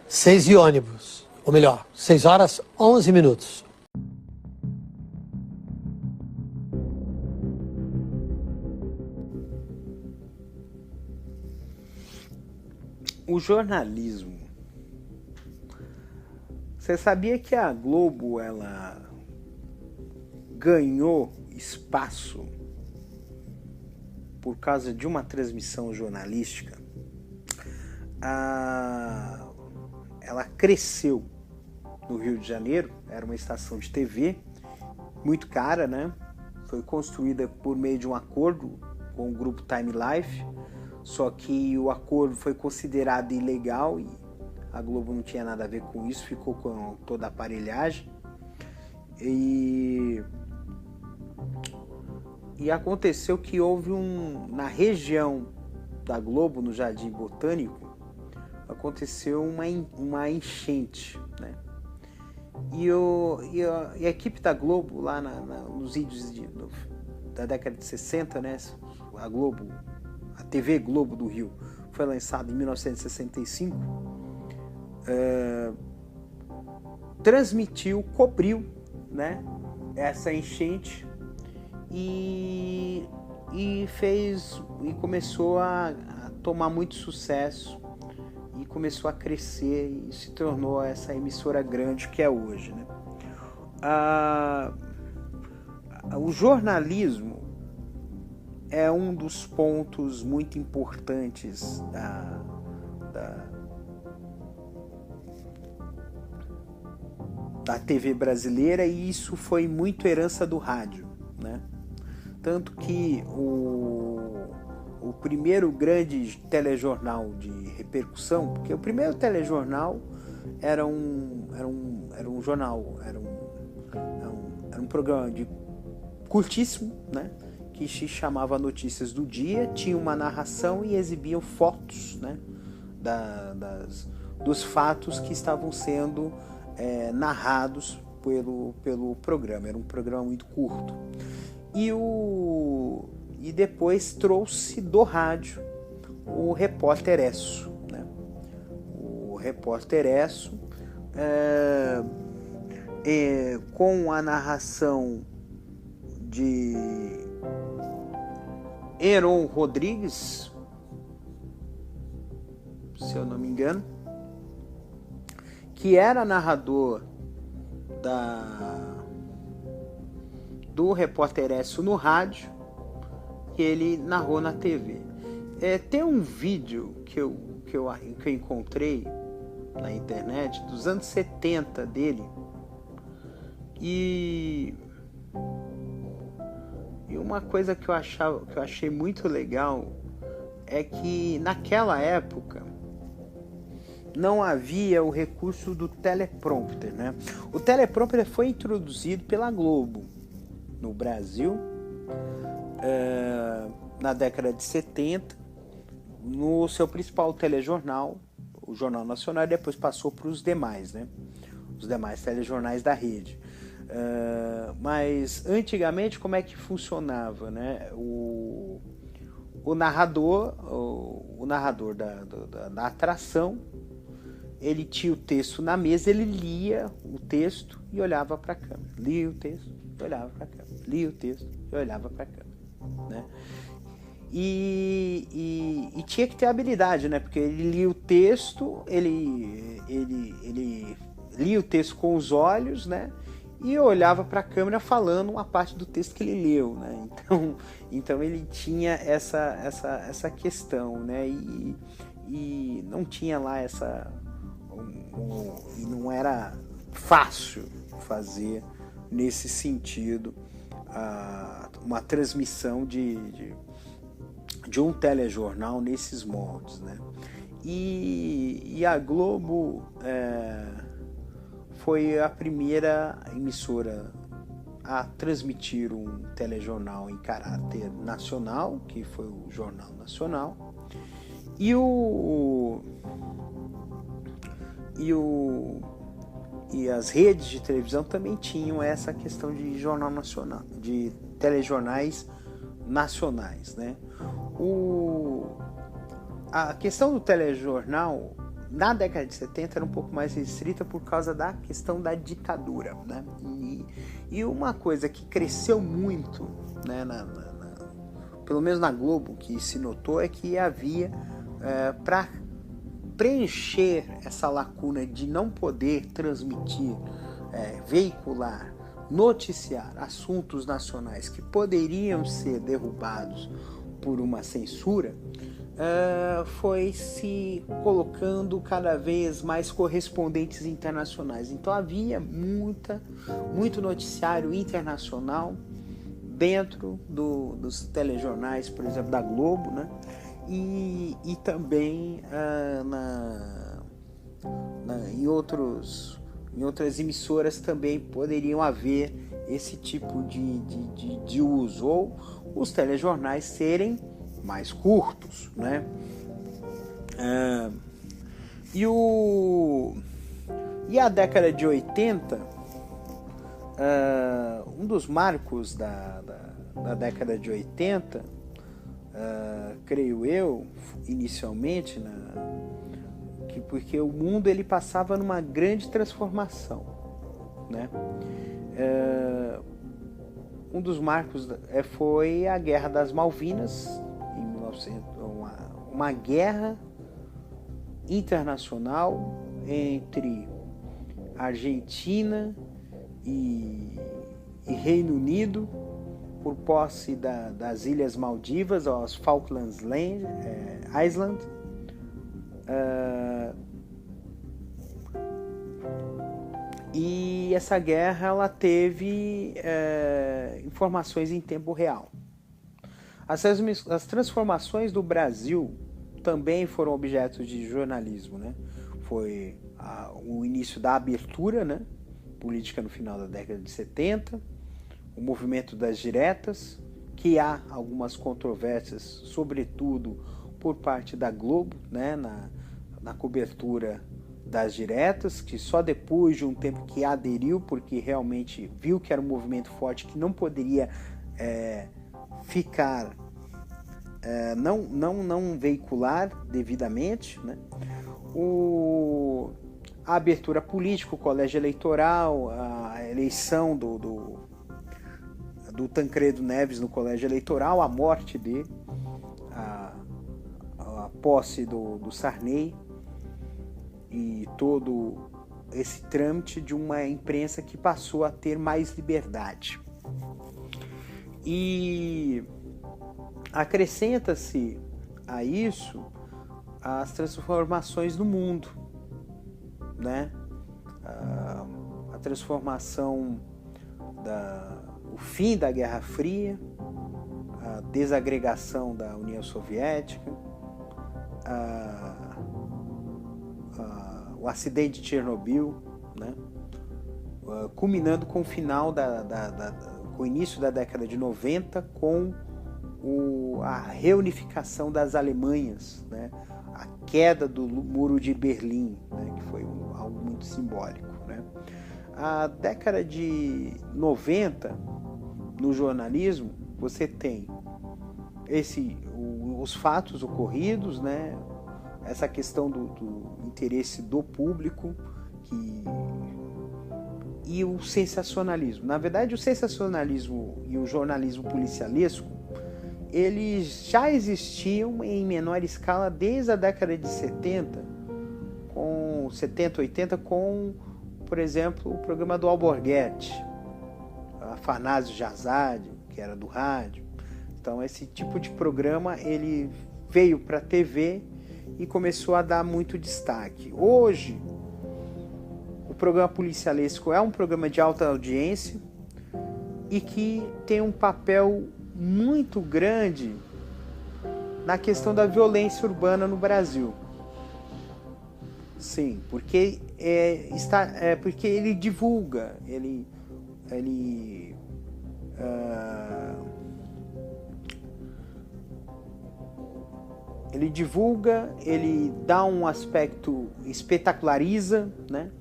Seis e ônibus, ou melhor, 6h11. O jornalismo. Você sabia que a Globo ela ganhou espaço por causa de uma transmissão jornalística, ela cresceu no Rio de Janeiro. Era uma estação de TV muito cara, né? Foi construída por meio de um acordo com o grupo Time Life, só que o acordo foi considerado ilegal e a Globo não tinha nada a ver com isso, ficou com toda a aparelhagem. E aconteceu que houve na região da Globo, no Jardim Botânico, aconteceu uma enchente, né? E a equipe da Globo, lá nos vídeos da década de 60, né? A TV Globo do Rio foi lançada em 1965, cobriu, né, essa enchente e começou a tomar muito sucesso e começou a crescer e se tornou essa emissora grande que é hoje, né? O jornalismo é um dos pontos muito importantes da TV brasileira, e isso foi muito herança do rádio, né? Tanto que o primeiro grande telejornal de repercussão, porque o primeiro telejornal era um jornal, era um programa curtíssimo, né? Que se chamava Notícias do Dia, tinha uma narração e exibiam fotos, né? Dos fatos que estavam sendo narrados pelo programa. Era um programa muito curto. E depois trouxe do rádio o Repórter Esso, né? O Repórter Esso, com a narração de Heron Rodrigues, se eu não me engano, que era narrador do Repórter Esso no rádio, que ele narrou na TV. Tem um vídeo que eu encontrei na internet dos anos 70 dele, e uma coisa que eu achei muito legal é que naquela época não havia o recurso do teleprompter, né? O teleprompter foi introduzido pela Globo no Brasil na década de 70, no seu principal telejornal, o Jornal Nacional, e depois passou para os demais, né? Os demais telejornais da rede. Mas antigamente como é que funcionava, né? O narrador da atração, ele tinha o texto na mesa, ele lia o texto e olhava para a câmera, lia o texto e olhava para a câmera, lia o texto e olhava para a câmera, né? E tinha que ter habilidade, né? Porque ele lia o texto, ele lia o texto com os olhos, né? E olhava para a câmera falando uma parte do texto que ele leu, né? Então ele tinha essa questão, né? E não tinha lá e não era fácil fazer nesse sentido uma transmissão de um telejornal nesses moldes, né? E a Globo foi a primeira emissora a transmitir um telejornal em caráter nacional, que foi o Jornal Nacional, e as redes de televisão também tinham essa questão de jornal nacional, de telejornais nacionais, né? A questão do telejornal na década de 70 era um pouco mais restrita por causa da questão da ditadura, né? E uma coisa que cresceu muito, né, pelo menos na Globo, que se notou, é que havia, para preencher essa lacuna de não poder transmitir, veicular, noticiar assuntos nacionais que poderiam ser derrubados por uma censura, foi se colocando cada vez mais correspondentes internacionais. Então havia muito noticiário internacional dentro dos telejornais, por exemplo, da Globo, né? E também em outras emissoras também poderiam haver esse tipo de uso, ou os telejornais serem mais curtos, né? E a década de 80, um dos marcos da década de 80, creio eu, inicialmente, porque o mundo ele passava numa grande transformação, né? Um dos marcos foi a Guerra das Malvinas, em 1900, uma guerra internacional entre Argentina e Reino Unido por posse das Ilhas Maldivas, as Falklands Island. E essa guerra ela teve informações em tempo real. As transformações do Brasil também foram objeto de jornalismo, né? Foi o início da abertura, né, política no final da década de 70, o movimento das diretas, que há algumas controvérsias, sobretudo por parte da Globo, né, na cobertura das diretas, que só depois de um tempo que aderiu, porque realmente viu que era um movimento forte que não poderia ficar, não veicular devidamente, né? A abertura política, o colégio eleitoral, a eleição do Tancredo Neves no colégio eleitoral, a morte dele, a posse do Sarney e todo esse trâmite de uma imprensa que passou a ter mais liberdade. E acrescenta-se a isso as transformações no mundo, né? A transformação o fim da Guerra Fria, a desagregação da União Soviética, o acidente de Chernobyl, né? Culminando com o final com o início da década de 90, com a reunificação das Alemanhas, né? A queda do Muro de Berlim, né? Que foi algo muito simbólico, né? A década de 90, no jornalismo, você tem os fatos ocorridos, né? Essa questão do interesse do público e o sensacionalismo. Na verdade, o sensacionalismo e o jornalismo policialesco, eles já existiam em menor escala desde a década de 70, 80, com, por exemplo, o programa do Alborguete, Afanásio Jazade, que era do rádio. Então, esse tipo de programa ele veio para a TV e começou a dar muito destaque. Hoje, o programa policialesco é um programa de alta audiência e que tem um papel muito grande na questão da violência urbana no Brasil. Sim, porque porque ele divulga, ele divulga, ele dá um aspecto, espetaculariza, né?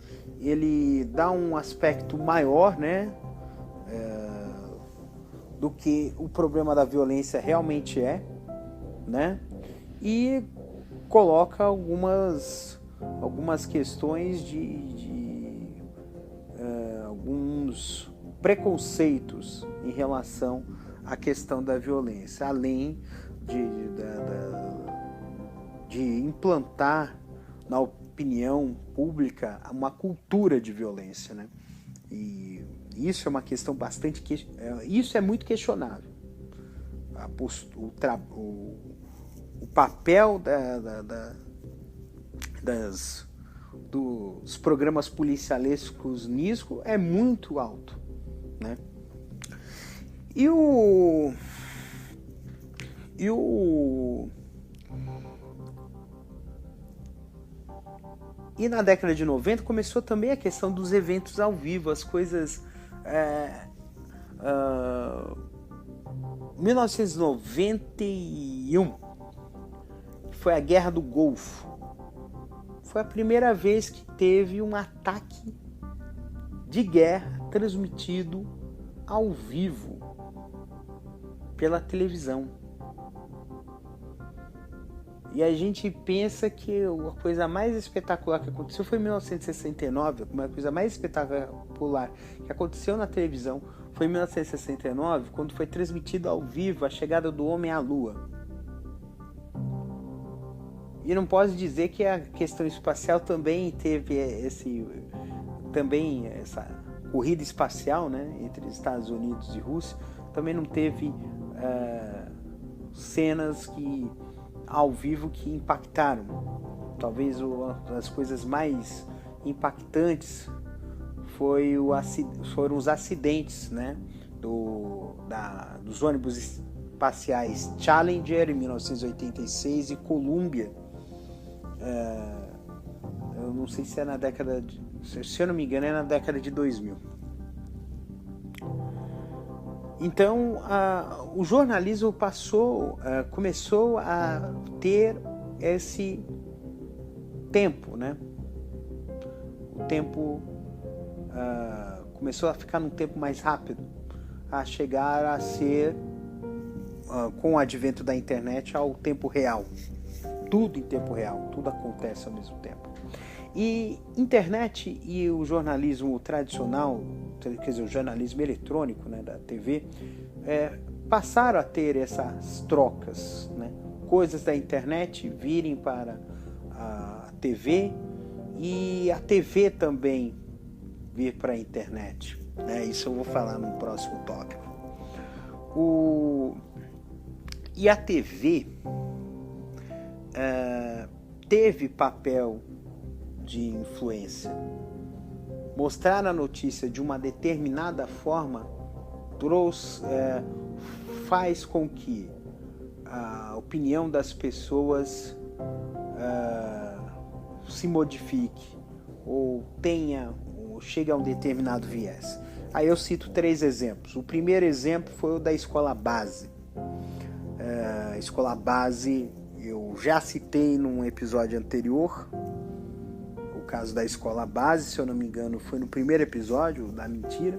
Ele dá um aspecto maior, né? Do que o problema da violência realmente é, né? E coloca algumas questões alguns preconceitos em relação à questão da violência, além de implantar na opinião pública uma cultura de violência, né? E isso é uma questão isso é muito questionável. o papel dos programas policialescos nisso é muito alto, né? E na década de 90 começou também a questão dos eventos ao vivo, as coisas... 1991 foi a Guerra do Golfo. Foi a primeira vez que teve um ataque de guerra transmitido ao vivo pela televisão. E a gente pensa que a coisa mais espetacular que aconteceu foi em 1969. A coisa mais espetacular que aconteceu na televisão foi em 1969, quando foi transmitido ao vivo a chegada do homem à Lua. E não posso dizer que a questão espacial também teve essa corrida espacial, né, entre Estados Unidos e Rússia, também não teve cenas ao vivo que impactaram. Talvez as coisas mais impactantes foram os acidentes, né, dos ônibus espaciais Challenger em 1986 e Columbia. Eu não sei se é na década de... Se eu não me engano, é na década de 2000. Então, o jornalismo começou a ter esse tempo, né? O tempo começou a ficar num tempo mais rápido, a chegar a ser, com o advento da internet, ao tempo real. Tudo em tempo real, tudo acontece ao mesmo tempo. E internet e o jornalismo tradicional, quer dizer, o jornalismo eletrônico, né, da TV, passaram a ter essas trocas, né? Coisas da internet virem para a TV e a TV também vir para a internet, né? Isso eu vou falar no próximo tópico. E a TV teve papel de influência. Mostrar a notícia de uma determinada forma faz com que a opinião das pessoas se modifique ou chegue a um determinado viés. Aí eu cito 3 exemplos. O primeiro exemplo foi o da escola base. A escola base eu já citei num episódio anterior. O caso da escola base, se eu não me engano, foi no primeiro episódio da mentira,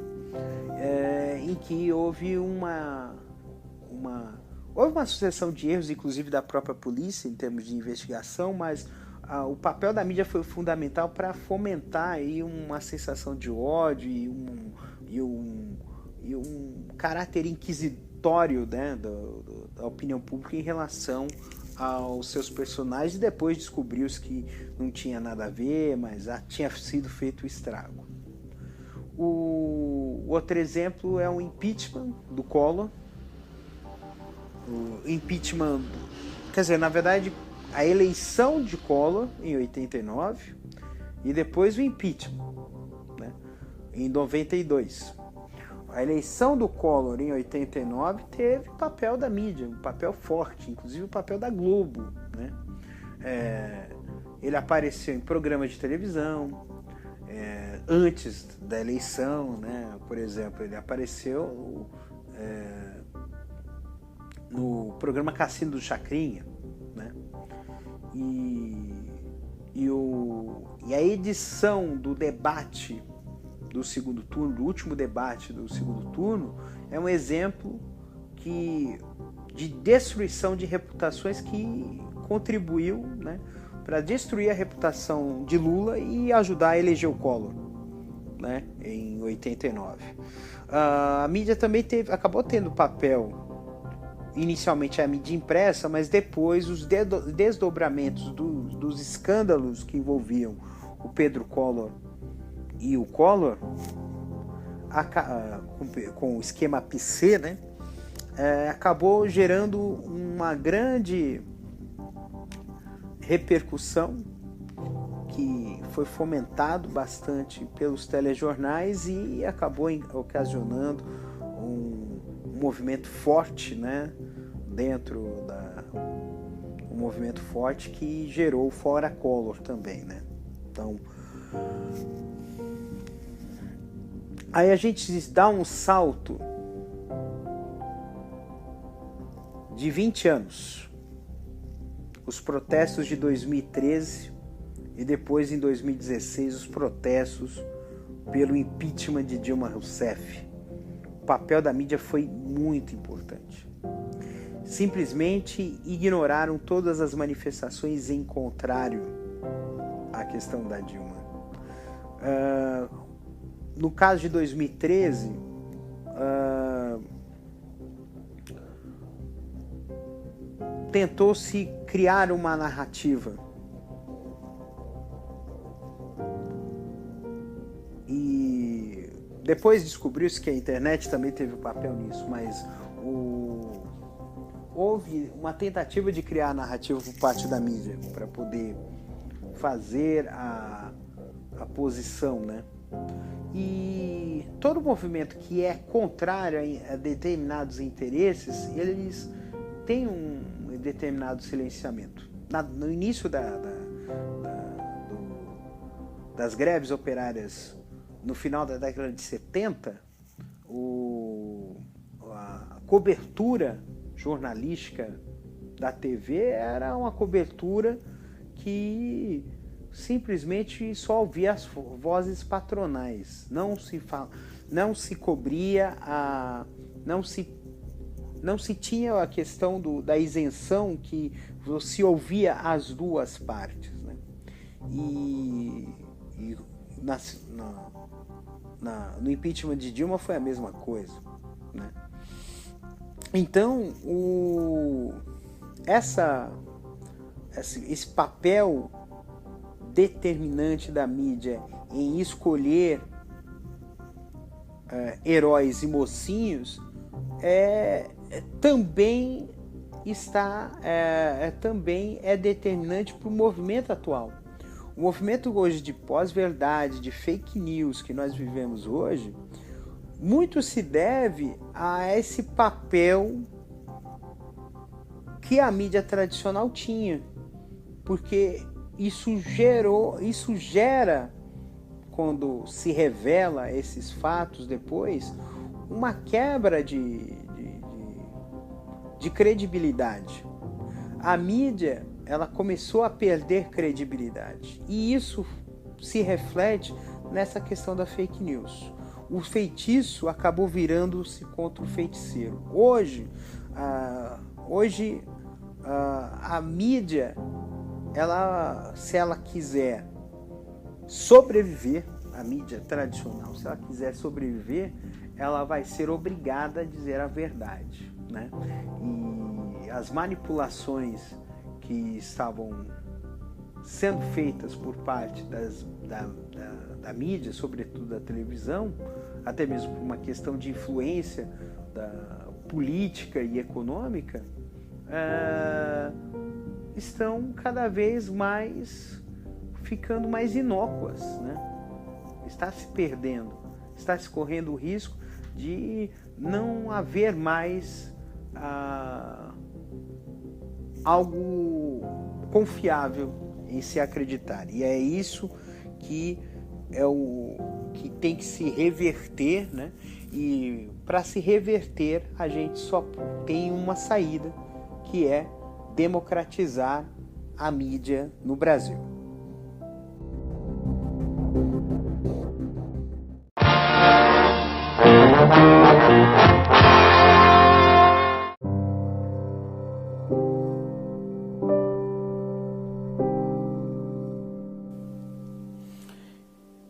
em que houve uma sucessão de erros, inclusive da própria polícia, em termos de investigação, mas o papel da mídia foi fundamental para fomentar aí uma sensação de ódio e um caráter inquisitório, né, da opinião pública em relação aos seus personagens, e depois descobriu-se que não tinha nada a ver, mas tinha sido feito o estrago. O outro exemplo é o impeachment do Collor. O impeachment, quer dizer, na verdade, a eleição de Collor em 89 e depois o impeachment, né, em 92. A eleição do Collor em 89 teve papel da mídia, um papel forte, inclusive o papel da Globo, né? Ele apareceu em programas de televisão antes da eleição, né? Por exemplo, ele apareceu no programa Cassino do Chacrinha, né? E a edição do debate do segundo turno, do último debate do segundo turno, é um exemplo de destruição de reputações que contribuiu, né, para destruir a reputação de Lula e ajudar a eleger o Collor, né, em 89. A mídia também acabou tendo papel, inicialmente a mídia impressa, mas depois os desdobramentos dos escândalos que envolviam o Pedro Collor e o Collor, com o esquema PC, né, acabou gerando uma grande repercussão, que foi fomentado bastante pelos telejornais e acabou ocasionando um movimento forte, né, um movimento forte que gerou o Fora Collor também, né? Então, aí a gente dá um salto de 20 anos. Os protestos de 2013 e depois, em 2016, os protestos pelo impeachment de Dilma Rousseff. O papel da mídia foi muito importante. Simplesmente ignoraram todas as manifestações em contrário à questão da Dilma. No caso de 2013, tentou-se criar uma narrativa e depois descobriu-se que a internet também teve um papel nisso, mas houve uma tentativa de criar a narrativa por parte da mídia para poder fazer a posição, né? E todo movimento que é contrário a determinados interesses, eles têm um determinado silenciamento. No início das greves operárias, no final da década de 70, a cobertura jornalística da TV era uma cobertura que simplesmente só ouvia as vozes patronais, não se cobria não se tinha a questão da isenção, que se ouvia as duas partes, né? No impeachment de Dilma foi a mesma coisa, né? Então, esse papel determinante da mídia em escolher heróis e mocinhos também é determinante para o movimento atual. O movimento hoje de pós-verdade, de fake news que nós vivemos hoje, muito se deve a esse papel que a mídia tradicional tinha, porque isso gera, quando se revela esses fatos depois, uma quebra de credibilidade. A mídia, ela começou a perder credibilidade, e isso se reflete nessa questão da fake news. O feitiço acabou virando-se contra o feiticeiro. Hoje a mídia, se ela quiser sobreviver, a mídia tradicional, se ela quiser sobreviver, ela vai ser obrigada a dizer a verdade, né? E as manipulações que estavam sendo feitas por parte da mídia, sobretudo da televisão, até mesmo por uma questão de influência da política e econômica, estão cada vez mais ficando mais inócuas, né? Está se perdendo, está se correndo o risco de não haver mais algo confiável em se acreditar. E é isso que que tem que se reverter, né? E para se reverter, a gente só tem uma saída, que é democratizar a mídia no Brasil.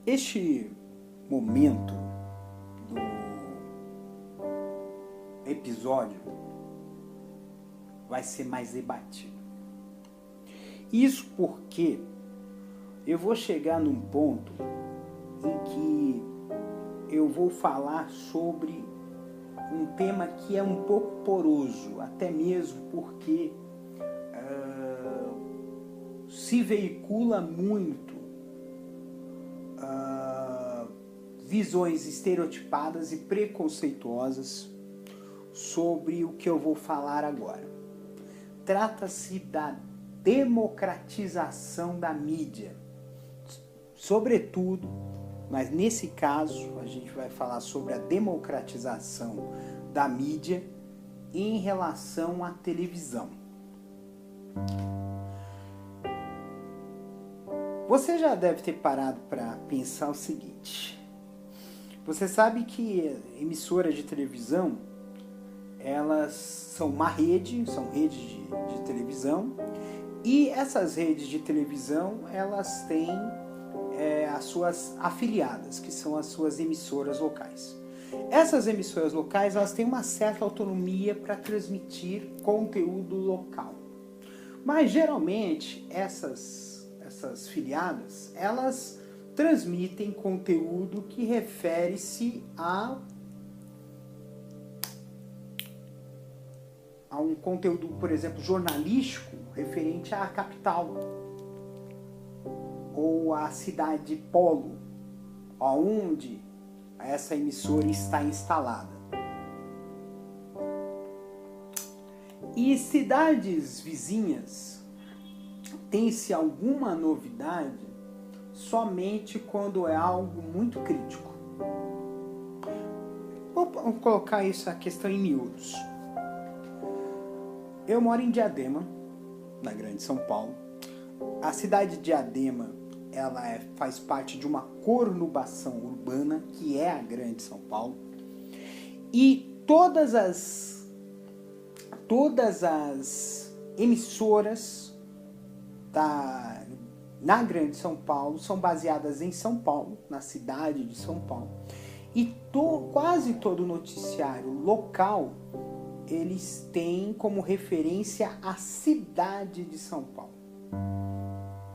Este momento do episódio vai ser mais debatido. Isso porque eu vou chegar num ponto em que eu vou falar sobre um tema que é um pouco poroso, até mesmo porque se veicula muito visões estereotipadas e preconceituosas sobre o que eu vou falar agora. Trata-se da democratização da mídia. Sobretudo, mas nesse caso a gente vai falar sobre a democratização da mídia em relação à televisão. Você já deve ter parado para pensar o seguinte: você sabe que emissoras de televisão, elas são uma rede, são redes de televisão, e essas redes de televisão, elas têm as suas afiliadas, que são as suas emissoras locais. Essas emissoras locais, elas têm uma certa autonomia para transmitir conteúdo local. Mas geralmente essas filiadas, elas transmitem conteúdo que refere-se a um conteúdo, por exemplo, jornalístico referente à capital ou à cidade polo, onde essa emissora está instalada. E cidades vizinhas tem-se alguma novidade somente quando é algo muito crítico. Vamos colocar essa questão em miúdos. Eu moro em Diadema, na Grande São Paulo. A cidade de Diadema, ela faz parte de uma conurbação urbana, que é a Grande São Paulo. E todas as emissoras na Grande São Paulo são baseadas em São Paulo, na cidade de São Paulo. E quase todo noticiário local, eles têm como referência a cidade de São Paulo.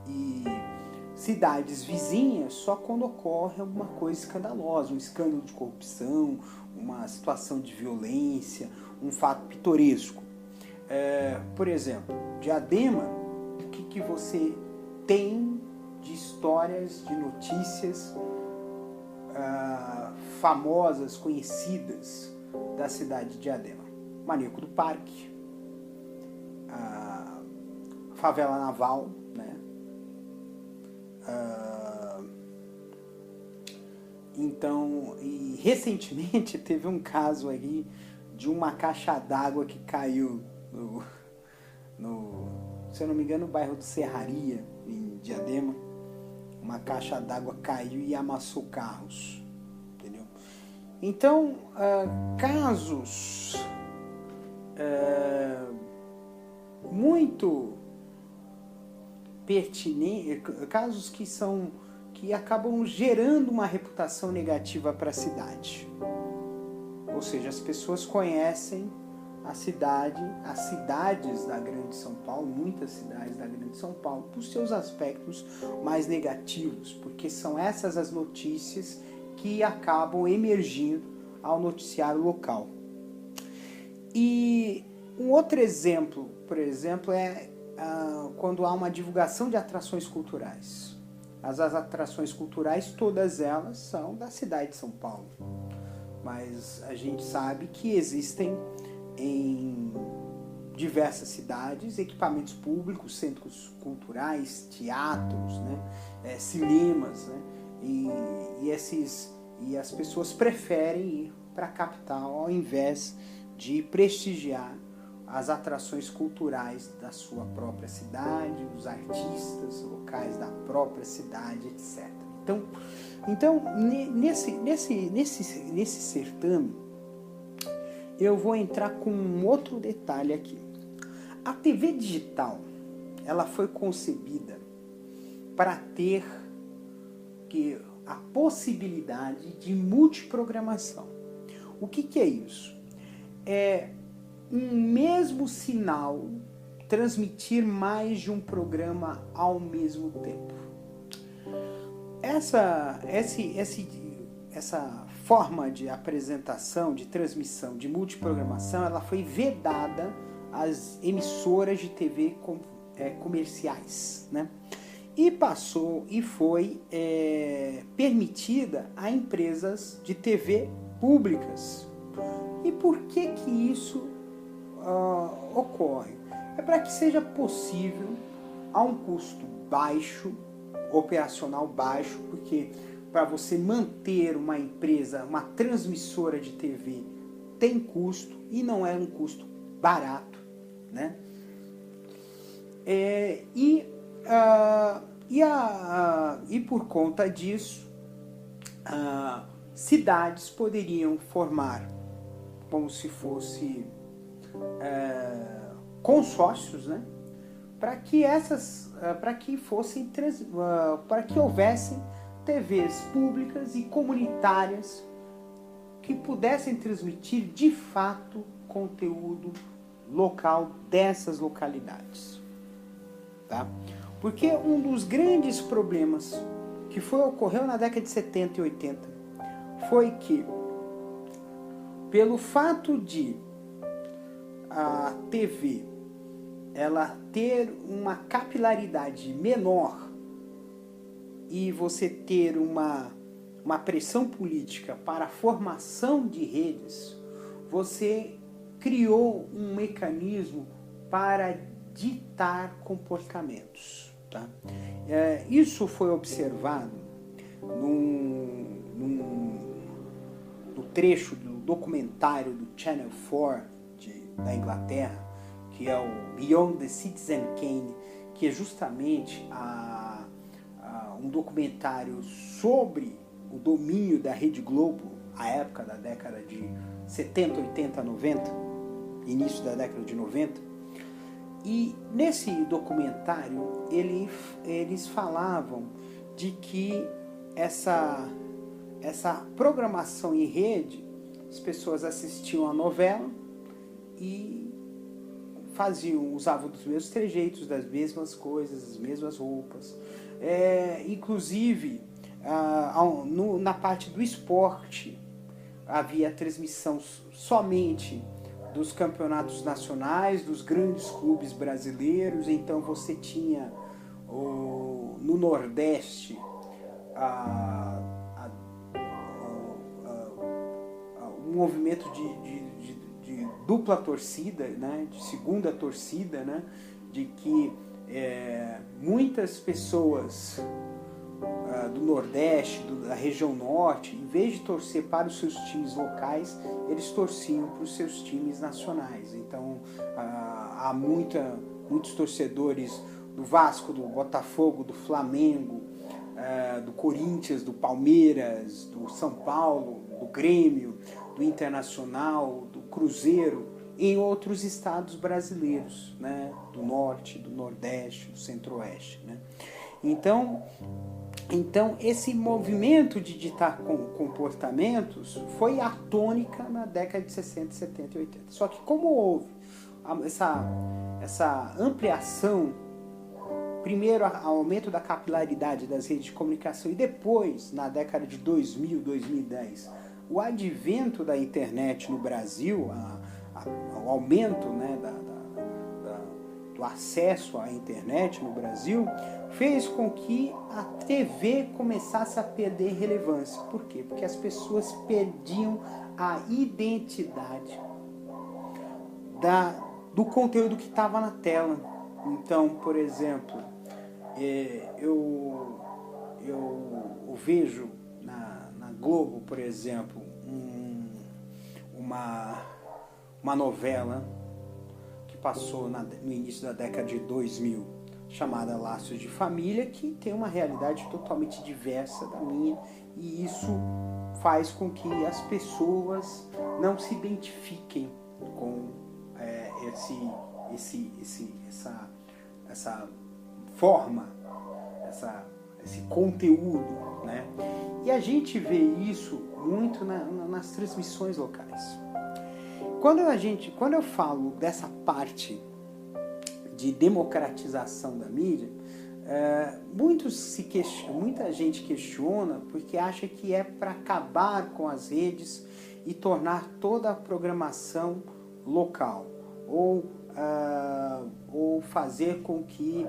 E cidades vizinhas só quando ocorre alguma coisa escandalosa, um escândalo de corrupção, uma situação de violência, um fato pitoresco. Por exemplo, Diadema, o que você tem de histórias, de notícias famosas, conhecidas da cidade de Diadema? Maníaco do Parque, a Favela Naval, né? Então, e recentemente teve um caso aí de uma caixa d'água que caiu se eu não me engano, no bairro de Serraria, em Diadema. Uma caixa d'água caiu e amassou carros, entendeu? Então, casos muito pertinentes, casos que acabam gerando uma reputação negativa para a cidade. Ou seja, as pessoas conhecem a cidade, as cidades da Grande São Paulo, muitas cidades da Grande São Paulo, por seus aspectos mais negativos, porque são essas as notícias que acabam emergindo ao noticiário local. E um outro exemplo, por exemplo, é quando há uma divulgação de atrações culturais. As atrações culturais, todas elas são da cidade de São Paulo. Mas a gente sabe que existem em diversas cidades equipamentos públicos, centros culturais, teatros, né, cinemas, né, e as pessoas preferem ir para a capital ao invés de prestigiar as atrações culturais da sua própria cidade, os artistas locais da própria cidade, etc. Então nesse certame, eu vou entrar com um outro detalhe aqui. A TV digital, ela foi concebida para ter a possibilidade de multiprogramação. O que é isso? É um mesmo sinal transmitir mais de um programa ao mesmo tempo. Essa forma de apresentação, de transmissão, de multiprogramação, ela foi vedada às emissoras de TV comerciais, né? E foi permitida a empresas de TV públicas. E por que isso ocorre? É para que seja possível, a um custo baixo, operacional baixo, porque para você manter uma empresa, uma transmissora de TV, tem custo e não é um custo barato, né? E por conta disso, cidades poderiam formar como se fosse consórcios, né? Para que houvessem TVs públicas e comunitárias que pudessem transmitir de fato conteúdo local dessas localidades, tá? Porque um dos grandes problemas que ocorreu na década de 70 e 80 foi que, pelo fato de a TV ela ter uma capilaridade menor e você ter uma pressão política para a formação de redes, você criou um mecanismo para ditar comportamentos, tá? Isso foi observado no trecho do documentário do Channel 4 da Inglaterra, que é o Beyond the Citizen Kane, que é justamente um documentário sobre o domínio da Rede Globo, à época da década de 70, 80, 90, início da década de 90. E nesse documentário eles falavam de que essa programação em rede, as pessoas assistiam a novela e usavam dos mesmos trejeitos, das mesmas coisas, as mesmas roupas. Inclusive, na parte do esporte, havia transmissão somente dos campeonatos nacionais, dos grandes clubes brasileiros. Então você tinha no Nordeste um movimento de dupla torcida, né, de segunda torcida, né, de que muitas pessoas do Nordeste, da região Norte, em vez de torcer para os seus times locais, eles torciam para os seus times nacionais. Então há muitos torcedores do Vasco, do Botafogo, do Flamengo, do Corinthians, do Palmeiras, do São Paulo, do Grêmio, do Internacional, do Cruzeiro, em outros estados brasileiros, né? Do Norte, do Nordeste, do Centro-Oeste, né? Então, esse movimento de ditar comportamentos foi a tônica na década de 60, 70 e 80. Só que como houve essa ampliação, primeiro aumento da capilaridade das redes de comunicação e depois, na década de 2000, 2010, o advento da internet no Brasil, o aumento, né, do acesso à internet no Brasil, fez com que a TV começasse a perder relevância. Por quê? Porque as pessoas perdiam a identidade do conteúdo que estava na tela. Então, por exemplo, eu vejo na Globo, por exemplo, uma novela que passou no início da década de 2000, chamada Laços de Família, que tem uma realidade totalmente diversa da minha, e isso faz com que as pessoas não se identifiquem com essa forma, esse conteúdo, né? E a gente vê isso muito nas transmissões locais. Quando eu falo dessa parte de democratização da mídia, muita gente questiona porque acha que é para acabar com as redes e tornar toda a programação local, ou fazer com que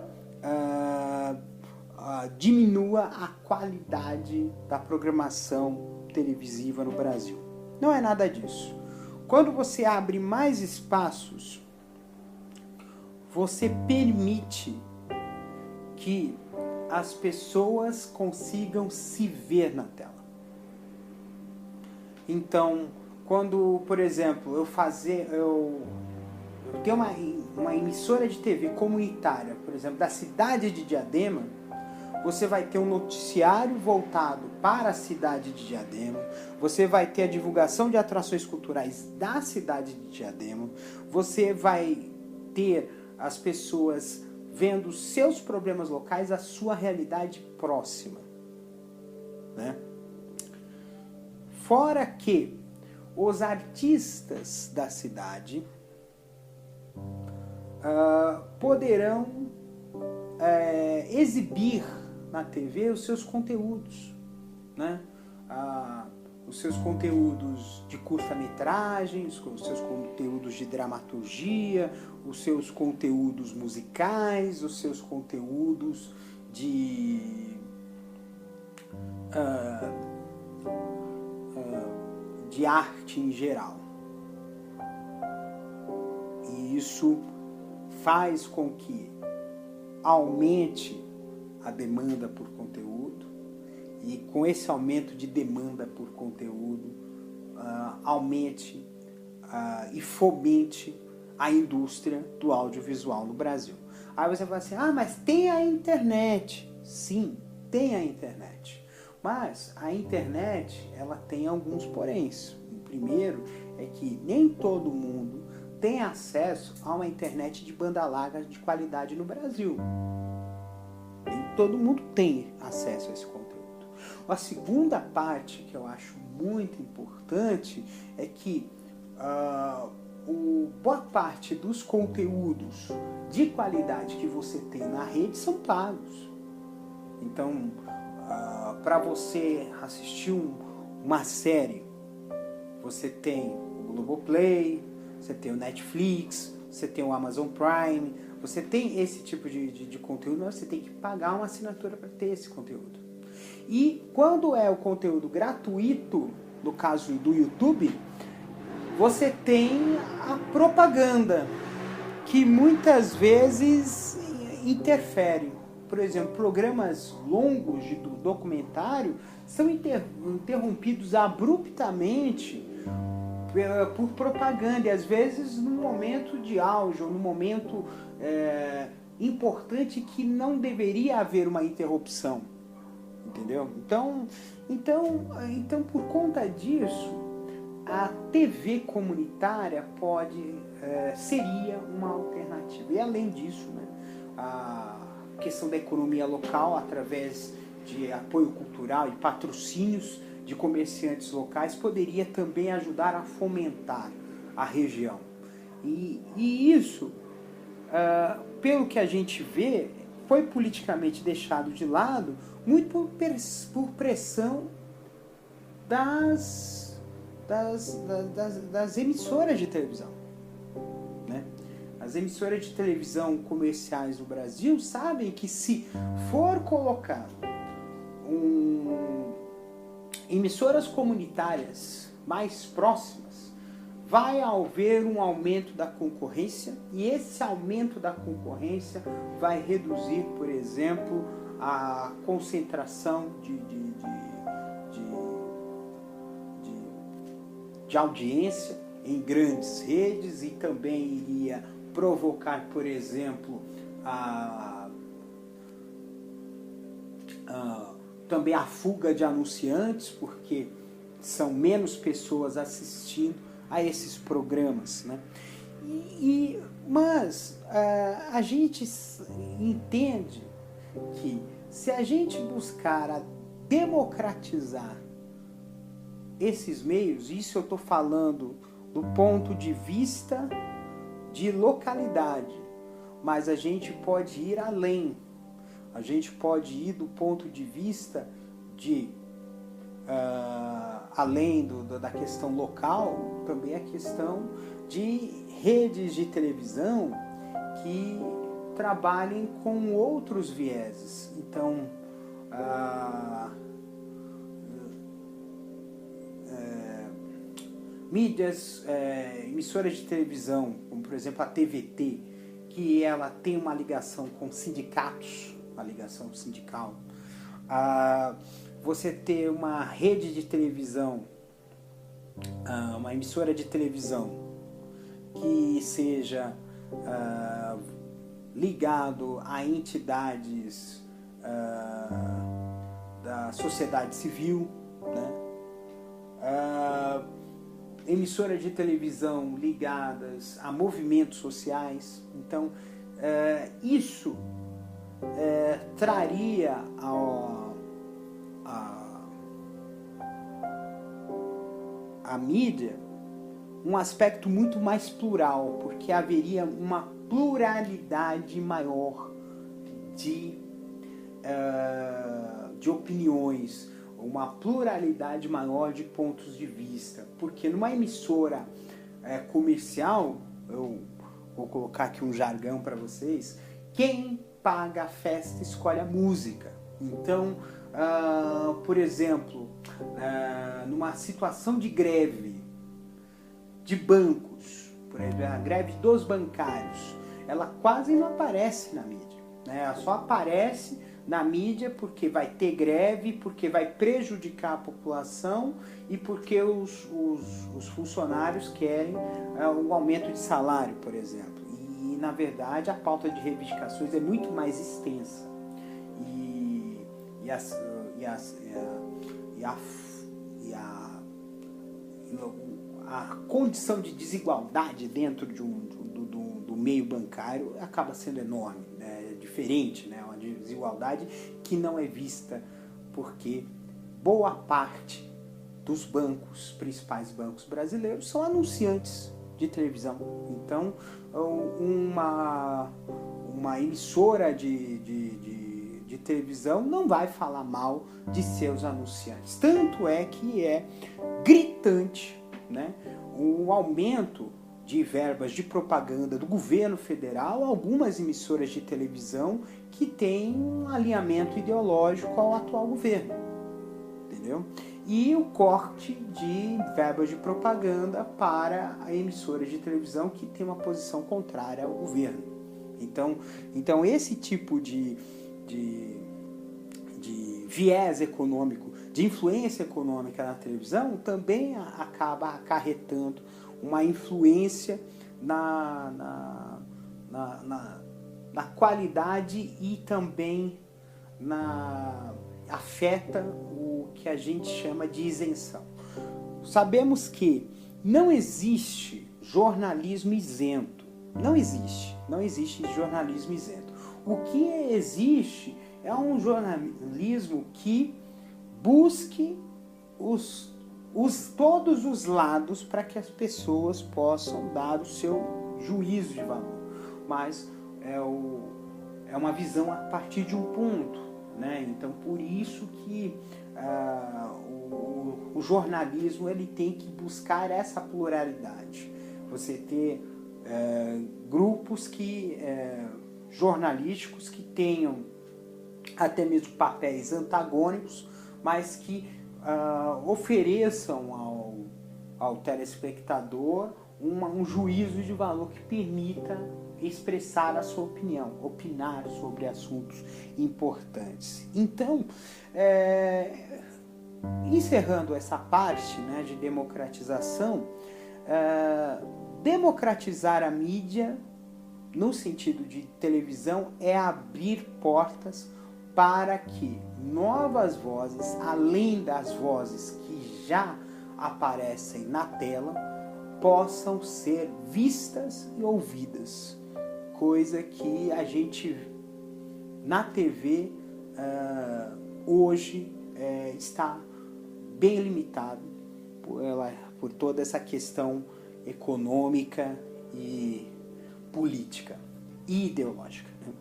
diminua a qualidade da programação televisiva no Brasil. Não é nada disso. Quando você abre mais espaços, você permite que as pessoas consigam se ver na tela. Então, quando, por exemplo, eu tenho uma emissora de TV comunitária, por exemplo, da cidade de Diadema, você vai ter um noticiário voltado para a cidade de Diadema, você vai ter a divulgação de atrações culturais da cidade de Diadema, você vai ter as pessoas vendo seus problemas locais, a sua realidade próxima, né? Fora que os artistas da cidade poderão exibir na TV os seus conteúdos, né? Os seus conteúdos de curta-metragem, os seus conteúdos de dramaturgia, os seus conteúdos musicais, os seus conteúdos de arte em geral. E isso faz com que aumente a demanda por conteúdo, e com esse aumento de demanda por conteúdo, aumente e fomente a indústria do audiovisual no Brasil. Aí você fala assim, mas tem a internet. Sim, tem a internet. Mas a internet, ela tem alguns poréns. O primeiro é que nem todo mundo tem acesso a uma internet de banda larga de qualidade no Brasil. Nem todo mundo tem acesso a esse conteúdo. A segunda parte que eu acho muito importante é que boa parte dos conteúdos de qualidade que você tem na rede são pagos. Então, para você assistir uma série, você tem o Globoplay, você tem o Netflix, você tem o Amazon Prime, você tem esse tipo de conteúdo, mas você tem que pagar uma assinatura para ter esse conteúdo. E quando é o conteúdo gratuito, no caso do YouTube, você tem a propaganda, que muitas vezes interfere. Por exemplo, programas longos do documentário são interrompidos abruptamente por propaganda, e às vezes num momento de auge, ou num momento importante que não deveria haver uma interrupção. Entendeu? Então, por conta disso, a TV comunitária seria uma alternativa. E além disso, né, a questão da economia local, através de apoio cultural e patrocínios de comerciantes locais, poderia também ajudar a fomentar a região. E isso, pelo que a gente vê, foi politicamente deixado de lado, muito por pressão das emissoras de televisão, né? As emissoras de televisão comerciais do Brasil sabem que se for colocar emissoras comunitárias mais próximas, vai haver um aumento da concorrência, e esse aumento da concorrência vai reduzir, por exemplo, a concentração de audiência em grandes redes, e também iria provocar, por exemplo, também a fuga de anunciantes, porque são menos pessoas assistindo a esses programas, né? Mas a gente entende que se a gente buscar democratizar esses meios, isso eu estou falando do ponto de vista de localidade, mas a gente pode ir além. A gente pode ir do ponto de vista de, além da questão local, também a questão de redes de televisão que trabalhem com outros vieses. Então, mídias, emissoras de televisão, como por exemplo a TVT, que ela tem uma ligação com sindicatos, uma ligação sindical. Você ter uma rede de televisão, uma emissora de televisão que seja ligado a entidades da sociedade civil, né? Emissoras de televisão ligadas a movimentos sociais. Então, isso traria a mídia um aspecto muito mais plural, porque haveria uma pluralidade maior de opiniões, uma pluralidade maior de pontos de vista, porque numa emissora comercial, eu vou colocar aqui um jargão para vocês, quem paga a festa escolhe a música. Então, por exemplo, numa situação de greve de bancos, por exemplo, a greve dos bancários, ela quase não aparece na mídia, né? Ela só aparece na mídia porque vai ter greve, porque vai prejudicar a população e porque os funcionários querem um aumento de salário, por exemplo. E, na verdade, a pauta de reivindicações é muito mais extensa. A condição de desigualdade dentro do meio bancário acaba sendo enorme, né? É diferente, né? Uma desigualdade que não é vista porque boa parte dos bancos, principais bancos brasileiros, são anunciantes de televisão. Então, uma emissora de televisão não vai falar mal de seus anunciantes. Tanto é que é gritante, né, o aumento de verbas de propaganda do governo federal, algumas emissoras de televisão que têm um alinhamento ideológico ao atual governo, entendeu? E o corte de verbas de propaganda para emissoras de televisão que tem uma posição contrária ao governo. Então esse tipo de viés econômico, de influência econômica na televisão, também acaba acarretando uma influência na qualidade e também afeta o que a gente chama de isenção. Sabemos que não existe jornalismo isento. Não existe jornalismo isento. O que existe é um jornalismo que busque todos os lados para que as pessoas possam dar o seu juízo de valor. Mas é uma visão a partir de um ponto, né? Então, por isso que o jornalismo ele tem que buscar essa pluralidade. Você ter grupos jornalísticos que tenham até mesmo papéis antagônicos, mas que ofereçam ao telespectador um juízo de valor que permita expressar a sua opinião, opinar sobre assuntos importantes. Então, encerrando essa parte, né, de democratização, democratizar a mídia, no sentido de televisão, é abrir portas para que novas vozes, além das vozes que já aparecem na tela, possam ser vistas e ouvidas. Coisa que a gente, na TV, hoje está bem limitado por toda essa questão econômica e política e ideológica, né?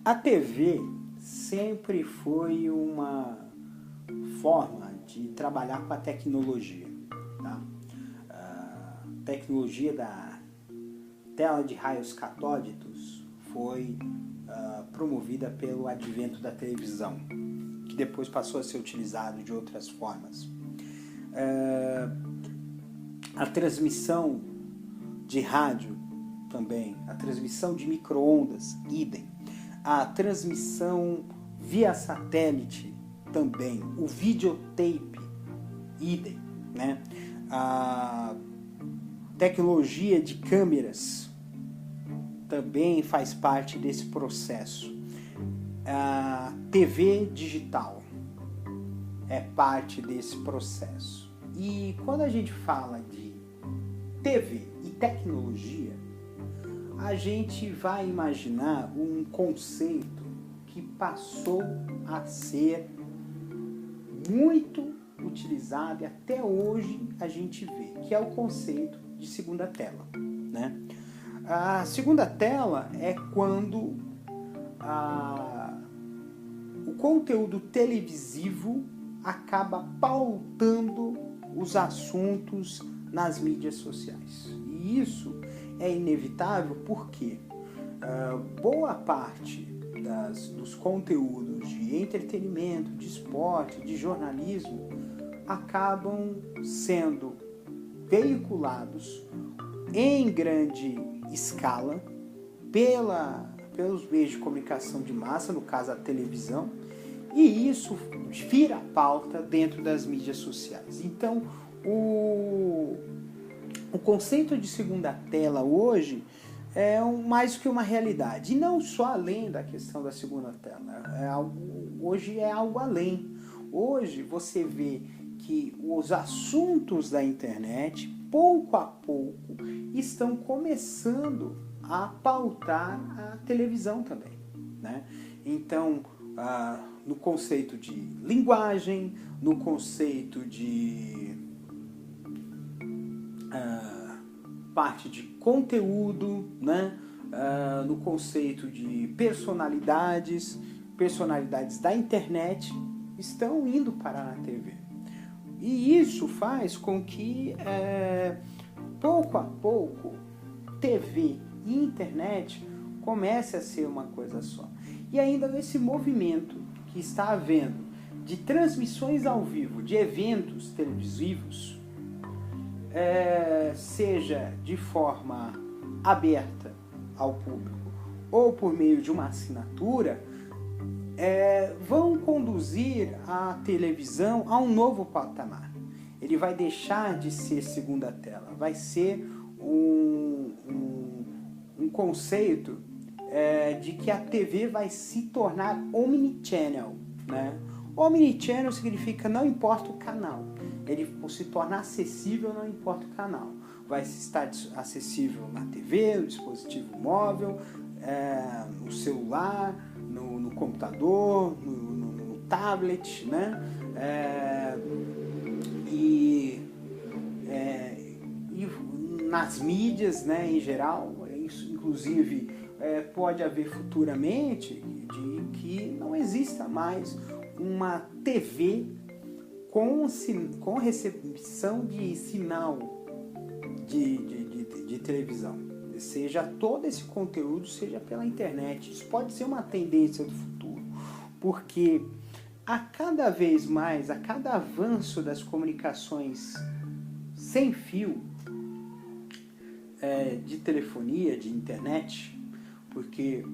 A TV sempre foi uma forma de trabalhar com a tecnologia, tá? A tecnologia da tela de raios catódicos foi promovida pelo advento da televisão, que depois passou a ser utilizado de outras formas. A transmissão de rádio também, a transmissão de micro-ondas, idem. A transmissão via satélite também, o videotape, idem, né? A tecnologia de câmeras também faz parte desse processo. A TV digital é parte desse processo. E quando a gente fala de TV e tecnologia, a gente vai imaginar um conceito que passou a ser muito utilizado e até hoje a gente vê, que é o conceito de segunda tela, né? A segunda tela é quando o conteúdo televisivo acaba pautando os assuntos nas mídias sociais. E isso é inevitável porque boa parte dos conteúdos de entretenimento, de esporte, de jornalismo acabam sendo veiculados em grande escala pelos meios de comunicação de massa, no caso a televisão, e isso vira a pauta dentro das mídias sociais. Então, o conceito de segunda tela hoje é mais que uma realidade. E não só além da questão da segunda tela. Hoje é algo além. Hoje você vê que os assuntos da internet, pouco a pouco, estão começando a pautar a televisão também, né? Então, no conceito de linguagem, no conceito de parte de conteúdo, né? No conceito de personalidades da internet, estão indo parar na TV. E isso faz com que, pouco a pouco, TV e internet comece a ser uma coisa só. E ainda esse movimento que está havendo de transmissões ao vivo de eventos televisivos, seja de forma aberta ao público ou por meio de uma assinatura, vão conduzir a televisão a um novo patamar. Ele vai deixar de ser segunda tela, vai ser um conceito de que a TV vai se tornar omnichannel, né? Omnichannel significa não importa o canal, ele se torna acessível, não importa o canal. Vai estar acessível na TV, no dispositivo móvel, no celular, no computador, no tablet, né? E nas mídias, né, em geral. Isso, inclusive, pode haver futuramente de que não exista mais uma TV com recepção de sinal de televisão, seja todo esse conteúdo, seja pela internet. Isso pode ser uma tendência do futuro, porque a cada vez mais, a cada avanço das comunicações sem fio, de telefonia, de internet, porque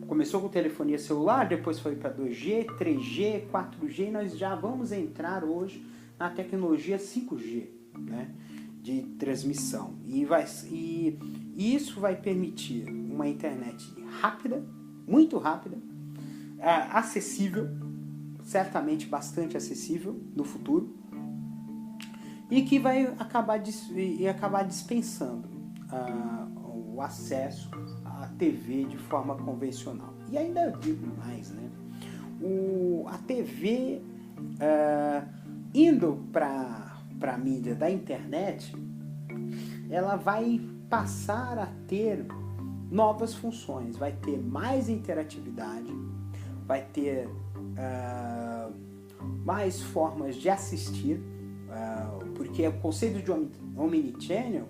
começou com telefonia celular, depois foi para 2G, 3G, 4G, e nós já vamos entrar hoje na tecnologia 5G, né, de transmissão. E isso vai permitir uma internet rápida, muito rápida, acessível, certamente bastante acessível no futuro, e que vai acabar dispensando o acesso à TV de forma convencional. E ainda digo mais, né? A TV indo para a mídia da internet, ela vai passar a ter novas funções, vai ter mais interatividade, vai ter mais formas de assistir, porque o conceito de omnichannel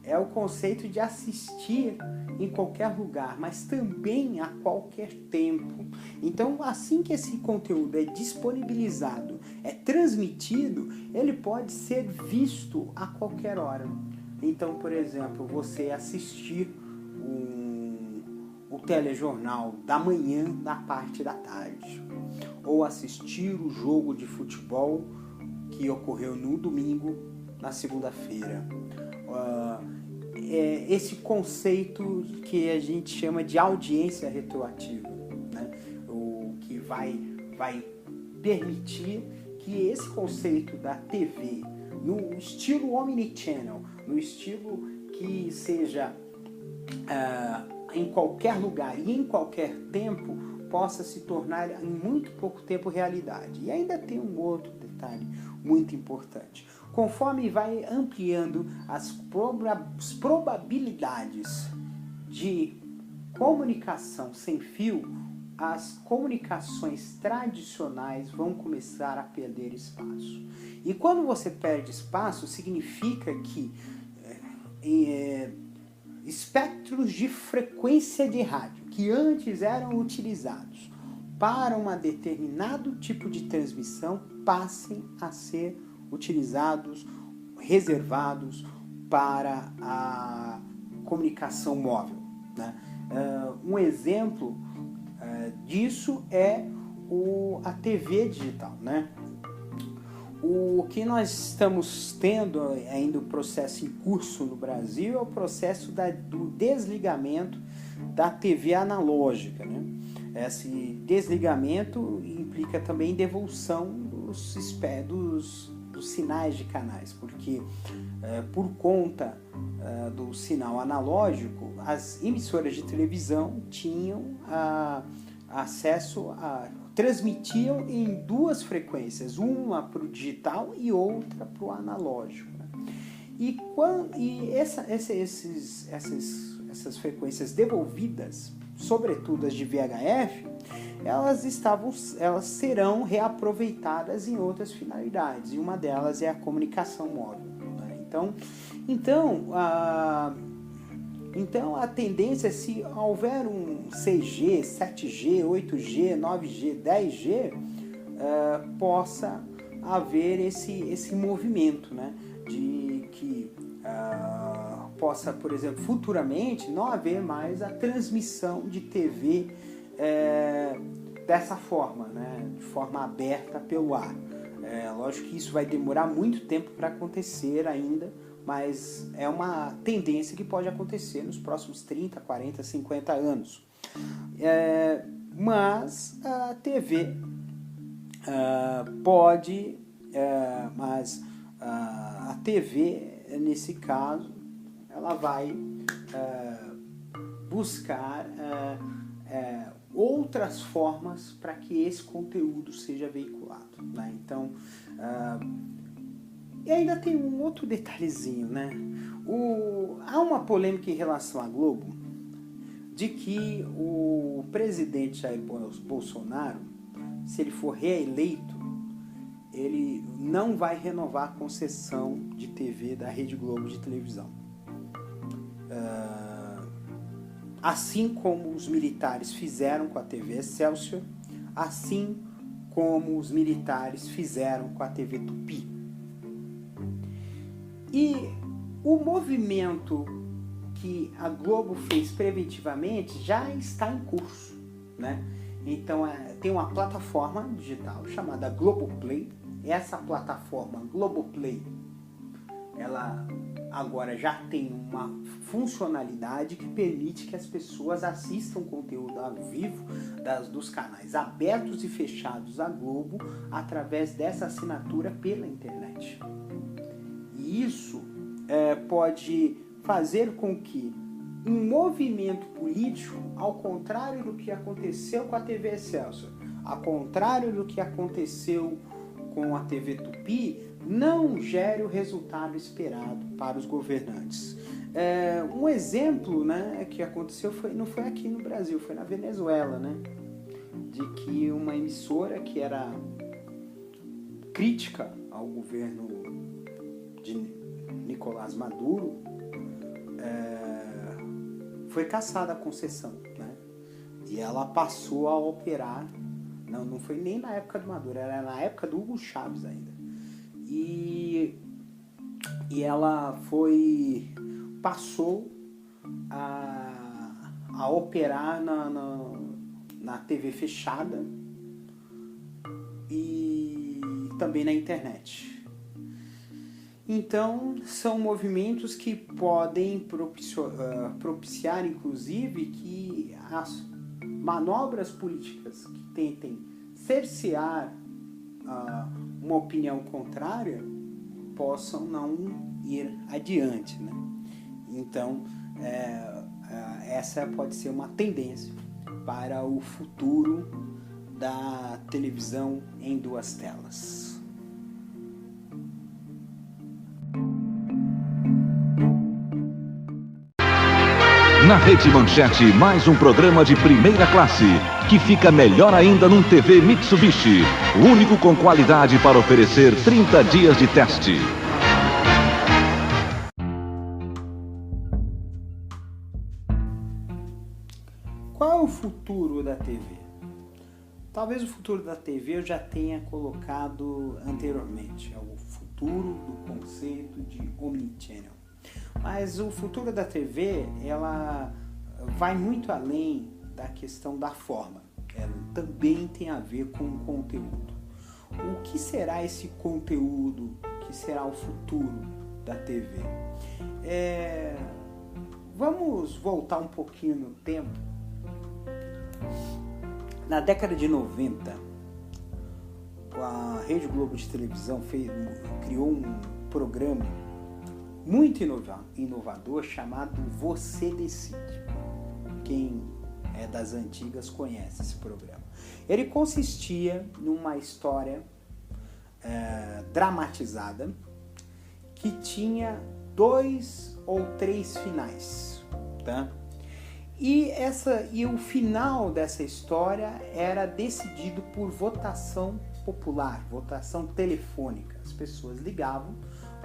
é o conceito de assistir em qualquer lugar, mas também a qualquer tempo. Então, assim que esse conteúdo é disponibilizado, é transmitido, ele pode ser visto a qualquer hora. Então, por exemplo, você assistir o telejornal da manhã na parte da tarde, ou assistir o jogo de futebol que ocorreu no domingo, na segunda-feira. Esse conceito que a gente chama de audiência retroativa, né? O que vai permitir que esse conceito da TV, no estilo omnichannel, no estilo que seja em qualquer lugar e em qualquer tempo, possa se tornar em muito pouco tempo realidade. E ainda tem um outro detalhe muito importante. Conforme vai ampliando as probabilidades de comunicação sem fio, as comunicações tradicionais vão começar a perder espaço. E quando você perde espaço, significa que espectros de frequência de rádio, que antes eram utilizados para um determinado tipo de transmissão, passem a ser utilizados, reservados para a comunicação móvel, né? Um exemplo disso é a TV digital, né? O que nós estamos tendo ainda o processo em curso no Brasil é o processo do desligamento da TV analógica, né? Esse desligamento implica também devolução dos sinais de canais, porque por conta do sinal analógico, as emissoras de televisão tinham acesso transmitiam em duas frequências, uma para o digital e outra para o analógico, né? Essas frequências devolvidas, sobretudo as de VHF, elas serão reaproveitadas em outras finalidades, e uma delas é a comunicação móvel, né? Então a tendência é, se houver um 6G, 7G, 8G, 9G, 10G, possa haver esse movimento, né? De que possa, por exemplo, futuramente não haver mais a transmissão de TV dessa forma, né? De forma aberta pelo ar. Lógico que isso vai demorar muito tempo para acontecer ainda, mas é uma tendência que pode acontecer nos próximos 30, 40, 50 anos. Mas a TV pode, mas a TV, nesse caso, ela vai buscar outras formas para que esse conteúdo seja veiculado, né? Então, e ainda tem um outro detalhezinho, né? Há uma polêmica em relação à Globo, de que o presidente Jair Bolsonaro, se ele for reeleito, ele não vai renovar a concessão de TV da Rede Globo de televisão. Assim como os militares fizeram com a TV Excelsior, assim como os militares fizeram com a TV Tupi. E o movimento que a Globo fez preventivamente já está em curso, né? Então tem uma plataforma digital chamada Globoplay. Essa plataforma Globoplay, ela agora já tem uma funcionalidade que permite que as pessoas assistam conteúdo ao vivo dos canais abertos e fechados da Globo através dessa assinatura pela internet. E isso pode fazer com que um movimento político, ao contrário do que aconteceu com a TV Excelsior, ao contrário do que aconteceu com a TV Tupi, não gere o resultado esperado para os governantes. Um exemplo, né, que aconteceu não foi aqui no Brasil, foi na Venezuela, né, de que uma emissora que era crítica ao governo de Nicolás Maduro foi cassada a concessão, né, e ela passou a operar, não foi nem na época do Maduro, era na época do Hugo Chávez ainda, e ela passou a operar na TV fechada e também na internet. Então, são movimentos que podem propiciar, inclusive, que as manobras políticas que tentem cercear uma opinião contrária possam não ir adiante, né? Então, essa pode ser uma tendência para o futuro da televisão em duas telas. Na Rede Manchete, mais um programa de primeira classe, que fica melhor ainda num TV Mitsubishi, o único com qualidade para oferecer 30 dias de teste. Qual é o futuro da TV? Talvez o futuro da TV eu já tenha colocado anteriormente, é o futuro do conceito de omnichannel. Mas o futuro da TV, ela vai muito além da questão da forma. Ela também tem a ver com o conteúdo. O que será esse conteúdo? O que será o futuro da TV? Vamos voltar um pouquinho no tempo. Na década de 90, a Rede Globo de televisão criou um programa muito inovador chamado Você Decide. Quem é das antigas conhece esse programa. Ele consistia numa história dramatizada que tinha 2 ou 3 finais, tá? E o final dessa história era decidido por votação popular, votação telefônica. As pessoas ligavam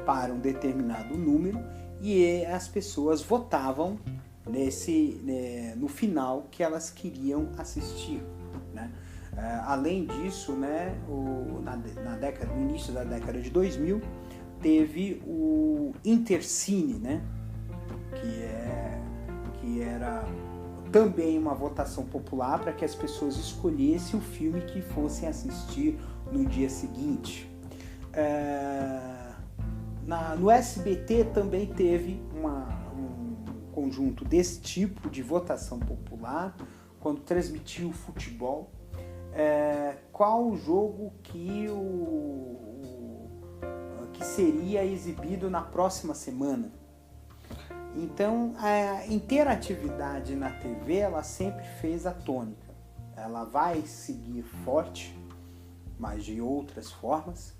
para um determinado número e as pessoas votavam no final que elas queriam assistir, né? Além disso, né, no início da década de 2000, teve o Intercine, né, que era também uma votação popular para que as pessoas escolhessem o filme que fossem assistir no dia seguinte. No SBT também teve um conjunto desse tipo de votação popular, quando transmitiu o futebol. Qual o jogo que seria exibido na próxima semana? Então, a interatividade na TV, ela sempre fez a tônica. Ela vai seguir forte, mas de outras formas,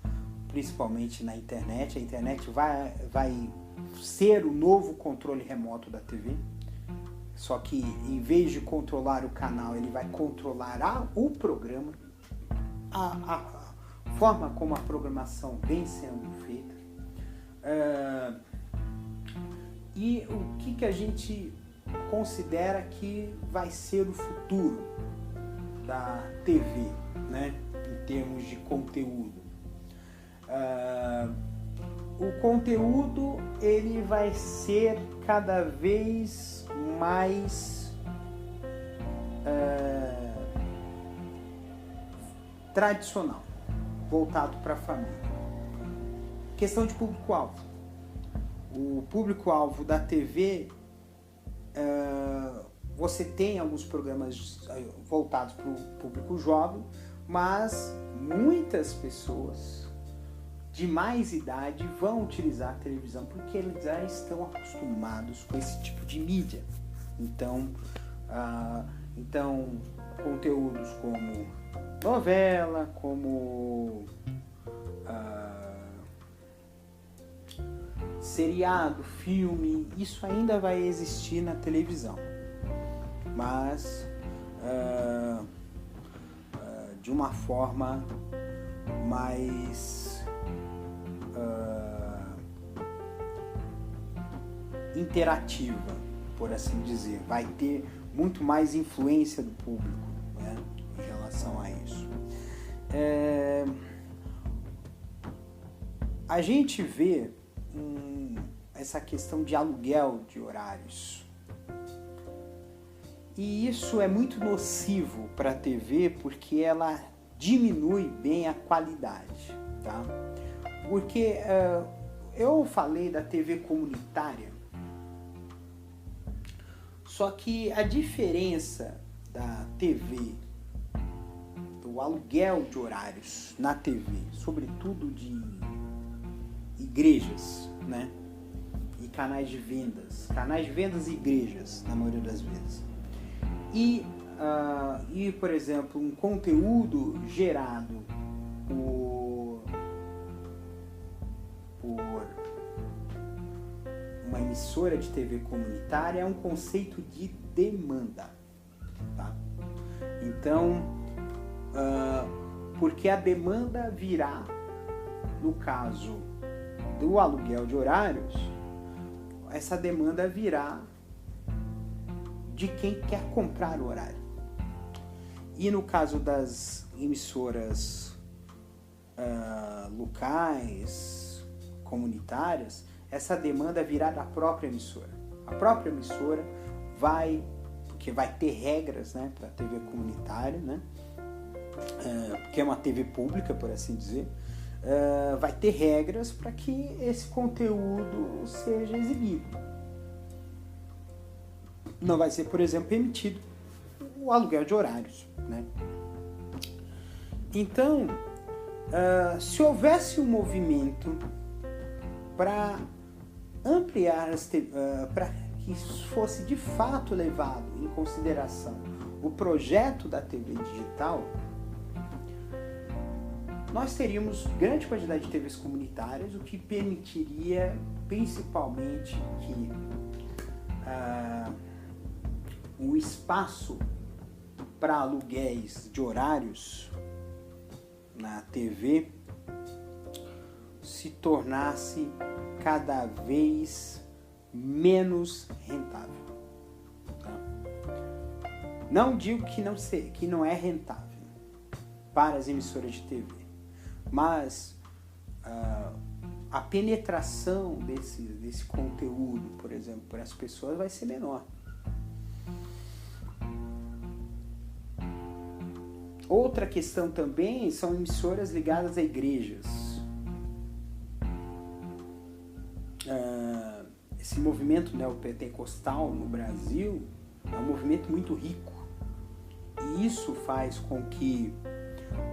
principalmente na internet. A internet vai ser o novo controle remoto da TV. Só que, em vez de controlar o canal, ele vai controlar o programa, a forma como a programação vem sendo feita. E o que a gente considera que vai ser o futuro da TV, né, em termos de conteúdo. O conteúdo ele vai ser cada vez mais tradicional, voltado para a família. Questão de público-alvo. O público-alvo da TV, você tem alguns programas voltados para o público jovem, mas muitas pessoas de mais idade vão utilizar a televisão porque eles já estão acostumados com esse tipo de mídia. Então conteúdos como novela, como seriado, filme, isso ainda vai existir na televisão, mas de uma forma mais interativa, por assim dizer. Vai ter muito mais influência do público, né, em relação a isso. A gente vê essa questão de aluguel de horários. E isso é muito nocivo para a TV porque ela diminui bem a qualidade, tá? Porque eu falei da TV comunitária, só que a diferença da TV, do aluguel de horários na TV, sobretudo de igrejas, né? E canais de vendas e igrejas, na maioria das vezes. E, por exemplo, um conteúdo gerado por uma emissora de TV comunitária é um conceito de demanda, tá? Então, porque a demanda virá, no caso do aluguel de horários, essa demanda virá de quem quer comprar o horário. E no caso das emissoras locais, comunitárias, essa demanda virá da própria emissora. A própria emissora porque vai ter regras, né, para a TV comunitária, né, que é uma TV pública, por assim dizer, vai ter regras para que esse conteúdo seja exibido. Não vai ser, por exemplo, permitido o aluguel de horários, né? Então, se houvesse um movimento para ampliar para que fosse de fato levado em consideração o projeto da TV digital, nós teríamos grande quantidade de TVs comunitárias, o que permitiria principalmente que o espaço para aluguéis de horários na TV se tornasse cada vez menos rentável. Tá? Não digo que não é rentável para as emissoras de TV, mas a penetração desse conteúdo, por exemplo, para as pessoas vai ser menor. Outra questão também são emissoras ligadas a igrejas. Esse movimento neopentecostal no Brasil é um movimento muito rico. E isso faz com que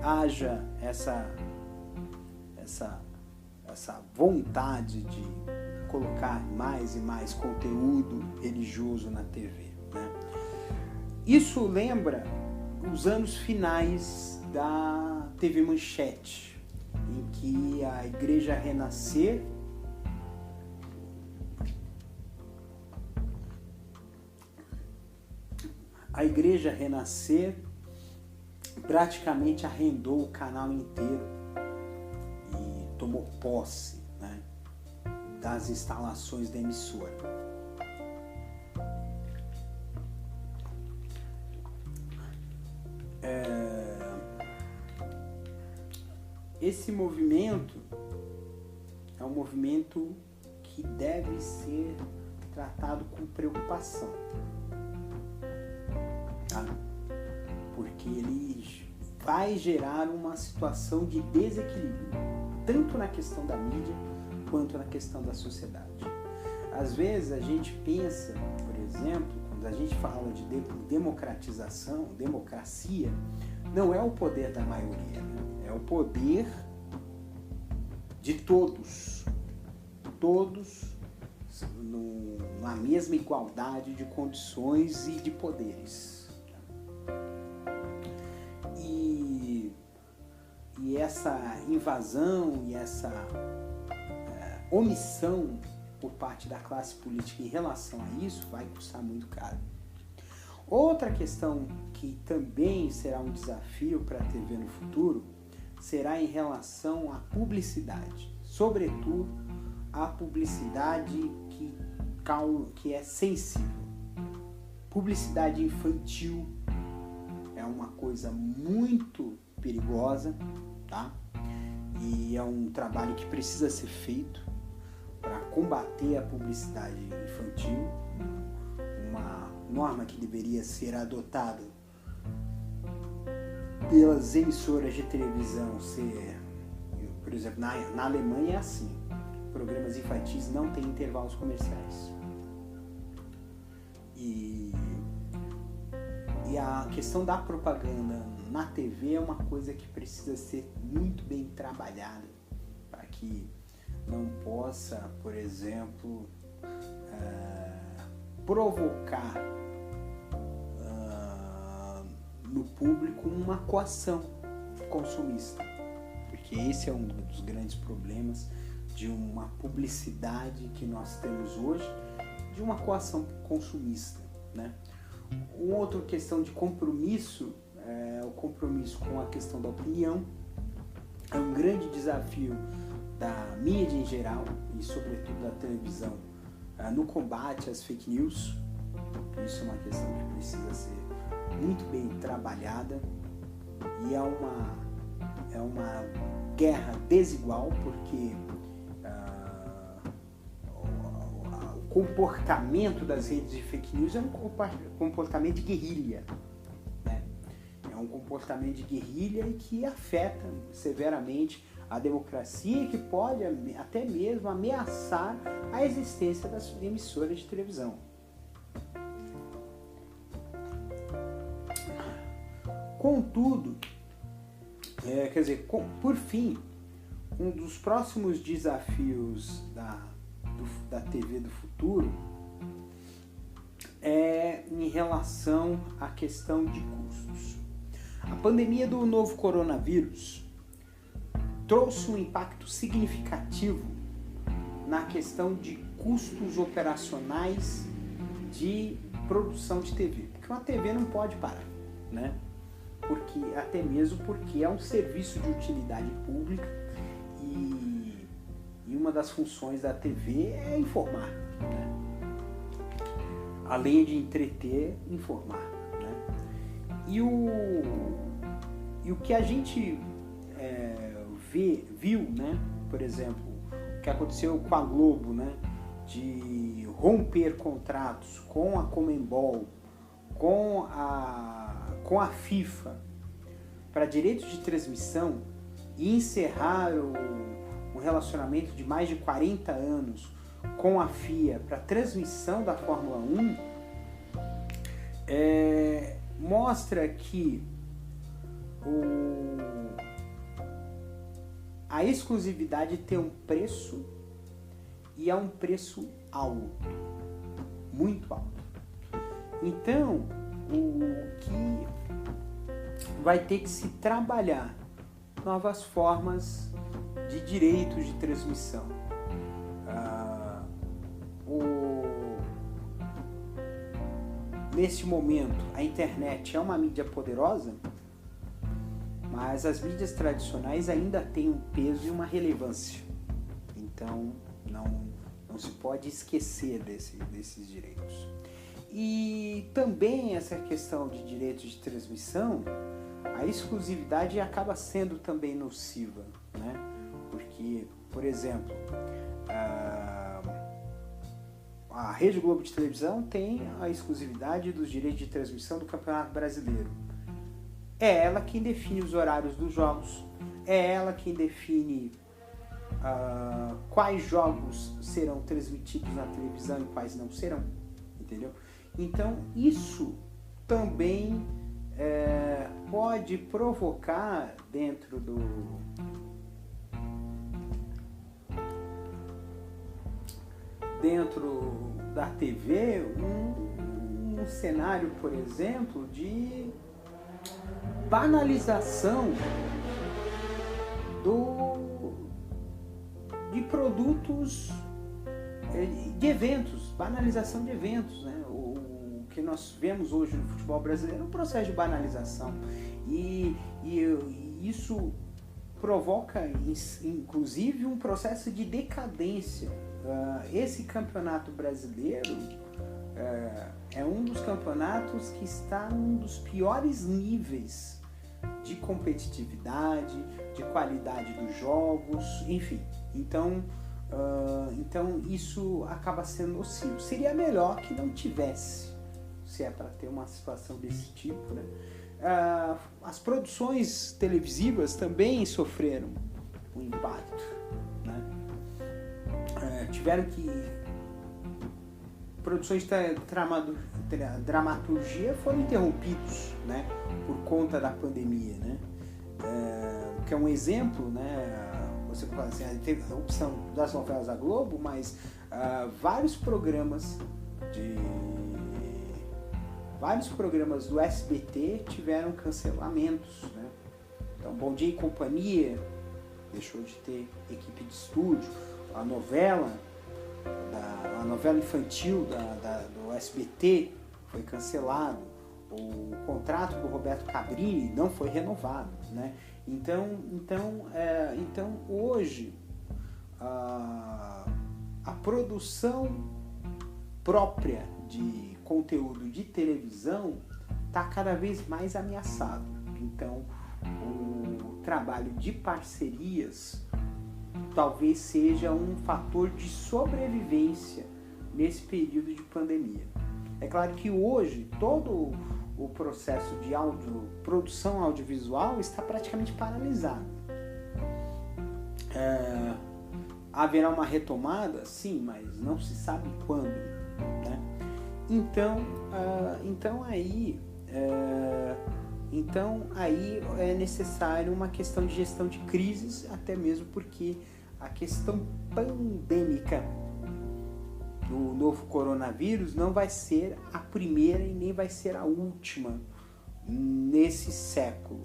haja essa vontade de colocar mais e mais conteúdo religioso na TV, né? Isso lembra os anos finais da TV Manchete, em que a Igreja Renascer praticamente arrendou o canal inteiro e tomou posse, né, das instalações da emissora. Esse movimento é um movimento que deve ser tratado com preocupação, tá? Porque ele vai gerar uma situação de desequilíbrio, tanto na questão da mídia quanto na questão da sociedade. Às vezes a gente pensa, por exemplo, quando a gente fala de democratização, democracia, não é o poder da maioria, né? É o poder de todos na mesma igualdade de condições e de poderes. E essa invasão e essa omissão por parte da classe política em relação a isso vai custar muito caro. Outra questão que também será um desafio para a TV no futuro será em relação à publicidade, sobretudo a publicidade que é sensível. Publicidade infantil é uma coisa muito perigosa, tá? E é um trabalho que precisa ser feito para combater a publicidade infantil. Uma norma que deveria ser adotada pelas emissoras de televisão ser, por exemplo, na Alemanha é assim, programas infantis não têm intervalos comerciais. E a questão da propaganda na TV é uma coisa que precisa ser muito bem trabalhada para que não possa, por exemplo, provocar no público uma coação consumista, porque esse é um dos grandes problemas de uma publicidade que nós temos hoje, de uma coação consumista, né? Uma outra questão de compromisso é o compromisso com a questão da opinião. É um grande desafio da mídia em geral e sobretudo da televisão no combate às fake news. Isso é uma questão que precisa ser muito bem trabalhada e é uma guerra desigual, porque o comportamento das redes de fake news é um comportamento de guerrilha, né? É um comportamento de guerrilha e que afeta severamente a democracia e que pode até mesmo ameaçar a existência das emissoras de televisão. Contudo, por fim, um dos próximos desafios da TV do futuro é em relação à questão de custos. A pandemia do novo coronavírus trouxe um impacto significativo na questão de custos operacionais de produção de TV, porque uma TV não pode parar, né? Até mesmo porque é um serviço de utilidade pública e uma das funções da TV é informar, né? Além de entreter, informar, né? E o que a gente viu, né? Por exemplo, o que aconteceu com a Globo, né? De romper contratos com a Conmebol, com a FIFA para direitos de transmissão e encerrar um relacionamento de mais de 40 anos com a FIA para transmissão da Fórmula 1 mostra que a exclusividade tem um preço e é um preço alto, muito alto. Então, o que vai ter que se trabalhar novas formas de direitos de transmissão. Neste momento, a internet é uma mídia poderosa, mas as mídias tradicionais ainda têm um peso e uma relevância. Então, não se pode esquecer desses direitos. E também essa questão de direitos de transmissão, a exclusividade acaba sendo também nociva, né? Porque, por exemplo, a Rede Globo de televisão tem a exclusividade dos direitos de transmissão do Campeonato Brasileiro. É ela quem define os horários dos jogos, é ela quem define quais jogos serão transmitidos na televisão e quais não serão, entendeu? Então, isso também pode provocar dentro da TV um cenário, por exemplo, de banalização de produtos de eventos, banalização de eventos, né? O que nós vemos hoje no futebol brasileiro é um processo de banalização e isso provoca inclusive um processo de decadência. Esse campeonato brasileiro é um dos campeonatos que está num dos piores níveis de competitividade, de qualidade dos jogos, enfim. Então isso acaba sendo nocivo. Seria melhor que não tivesse, se é para ter uma situação desse tipo, né? As produções televisivas também sofreram um impacto, né? Tiveram que produções de dramaturgia foram interrompidos, né, por conta da pandemia, né? Que é um exemplo, né? Você pode assim, teve a opção das novelas da Globo, mas vários programas do SBT tiveram cancelamentos, né? Então, Bom Dia e Companhia deixou de ter equipe de estúdio, a novela infantil do SBT foi cancelado, o contrato do Roberto Cabrini não foi renovado, né? Então hoje a produção própria de conteúdo de televisão está cada vez mais ameaçado. Então o trabalho de parcerias talvez seja um fator de sobrevivência nesse período de pandemia. É claro que hoje todo o processo de produção audiovisual está praticamente paralisado. Haverá uma retomada? Sim, mas não se sabe quando, né? Então aí é necessário uma questão de gestão de crises, até mesmo porque a questão pandêmica do novo coronavírus não vai ser a primeira e nem vai ser a última nesse século,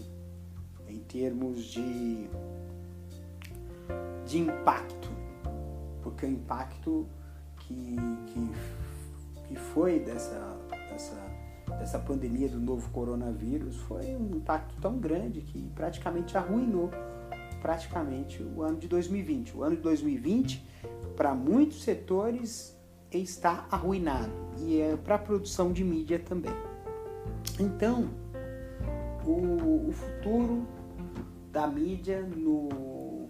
em termos de impacto, porque o impacto que foi dessa pandemia do novo coronavírus foi um impacto tão grande que praticamente arruinou o ano de 2020. O ano de 2020, para muitos setores, está arruinado, e para a produção de mídia também. Então, o futuro da mídia no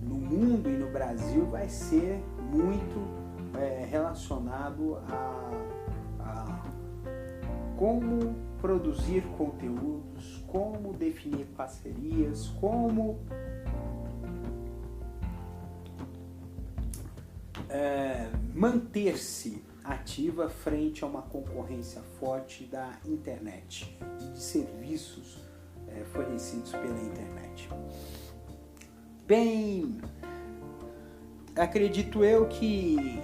mundo e no Brasil vai ser muito relacionado a como produzir conteúdos, como definir parcerias, como manter-se ativa frente a uma concorrência forte da internet e de serviços fornecidos pela internet. Bem, acredito eu que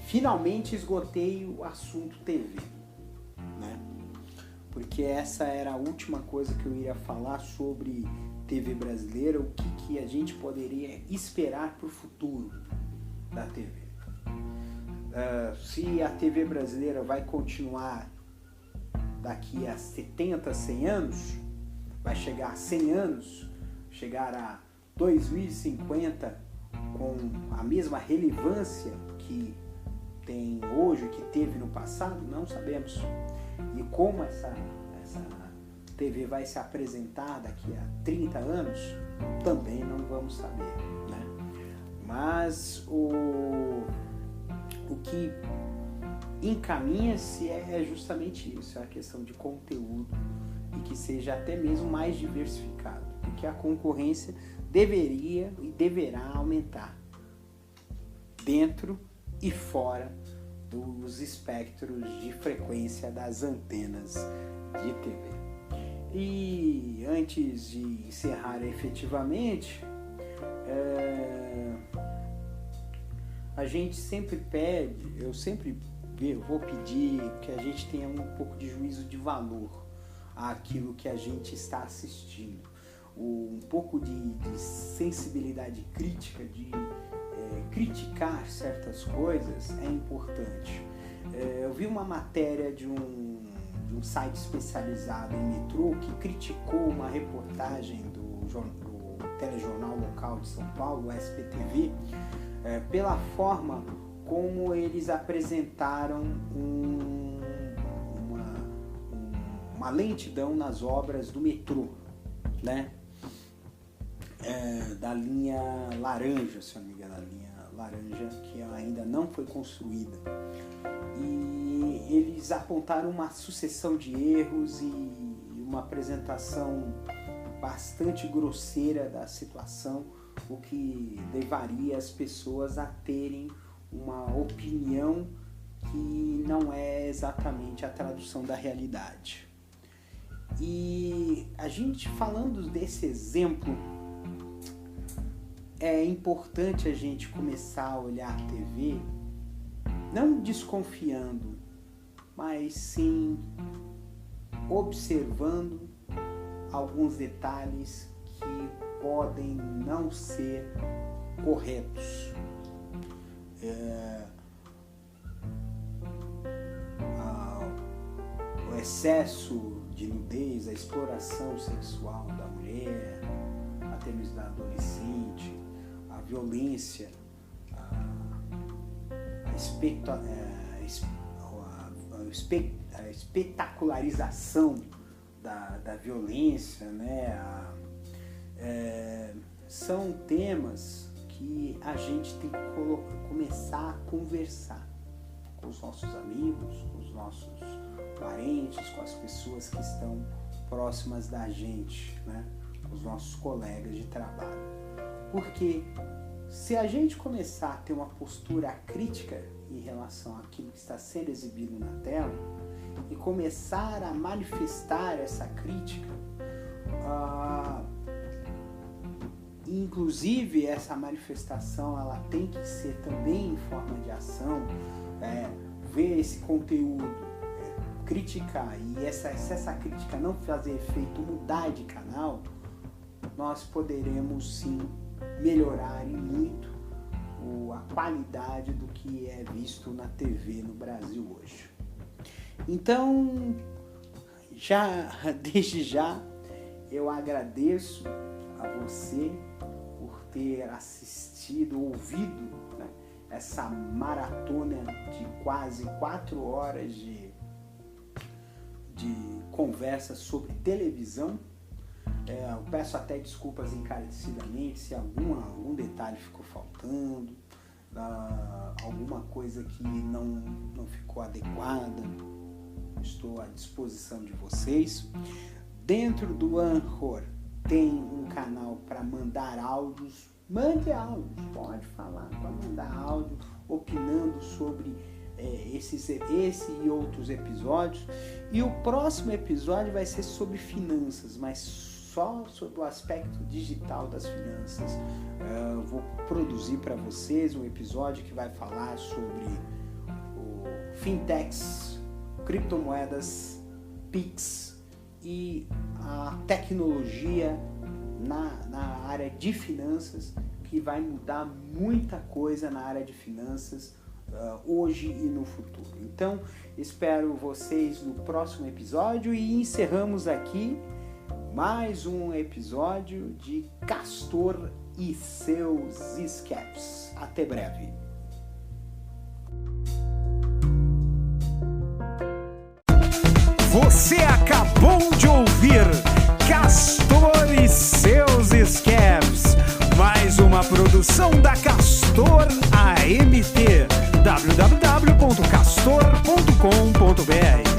finalmente esgotei o assunto TV, né? Porque essa era a última coisa que eu iria falar sobre TV brasileira, o que a gente poderia esperar para o futuro da TV. Se a TV brasileira vai continuar daqui a 70, 100 anos, vai chegar a 100 anos, chegar a 2050 com a mesma relevância que tem hoje, que teve no passado, não sabemos. E como essa TV vai se apresentar daqui a 30 anos, também não vamos saber, né? Mas o que encaminha-se é justamente isso, é a questão de conteúdo, e que seja até mesmo mais diversificado, porque a concorrência deveria e deverá aumentar dentro e fora dos espectros de frequência das antenas de TV. E antes de encerrar efetivamente, a gente sempre pede, eu vou pedir que a gente tenha um pouco de juízo de valor àquilo que a gente está assistindo, um pouco de sensibilidade crítica, de criticar certas coisas é importante. Eu vi uma matéria de um site especializado em metrô que criticou uma reportagem do telejornal local de São Paulo, o SPTV, pela forma como eles apresentaram uma lentidão nas obras do metrô, né? Da linha laranja, se eu não me engano, a linha laranja que ainda não foi construída. E eles apontaram uma sucessão de erros e uma apresentação bastante grosseira da situação, o que levaria as pessoas a terem uma opinião que não é exatamente a tradução da realidade. E a gente falando desse exemplo, é importante a gente começar a olhar a TV não desconfiando, mas sim observando alguns detalhes que podem não ser corretos. O excesso de nudez, a exploração sexual da mulher, até mesmo da adolescente, a violência, a espetacularização da violência, né? São temas que a gente tem que começar a conversar com os nossos amigos, com os nossos parentes, com as pessoas que estão próximas da gente, né? Os nossos colegas de trabalho. Porque se a gente começar a ter uma postura crítica em relação àquilo que está sendo exibido na tela e começar a manifestar essa crítica, inclusive essa manifestação ela tem que ser também em forma de ação, ver esse conteúdo, criticar, e se essa crítica não fazer efeito mudar de canal, nós poderemos sim melhorar e muito a qualidade do que é visto na TV no Brasil hoje. Então, desde já, eu agradeço a você por ter assistido, ouvido, né, essa maratona de quase 4 horas de conversa sobre televisão. Eu peço até desculpas encarecidamente se algum detalhe ficou faltando, alguma coisa que não ficou adequada. Estou à disposição de vocês. Dentro do Anchor tem um canal para mandar áudios. Mande áudios, pode falar, pode mandar áudio opinando sobre esse e outros episódios. E o próximo episódio vai ser sobre finanças, mas só sobre o aspecto digital das finanças. Eu vou produzir para vocês um episódio que vai falar sobre o fintechs, criptomoedas, Pix e a tecnologia na área de finanças, que vai mudar muita coisa na área de finanças hoje e no futuro. Então, espero vocês no próximo episódio e encerramos aqui mais um episódio de Castor e seus escapes. Até breve. Você acabou de ouvir Castor e seus escapes, mais uma produção da Castor AMT, www.castor.com.br.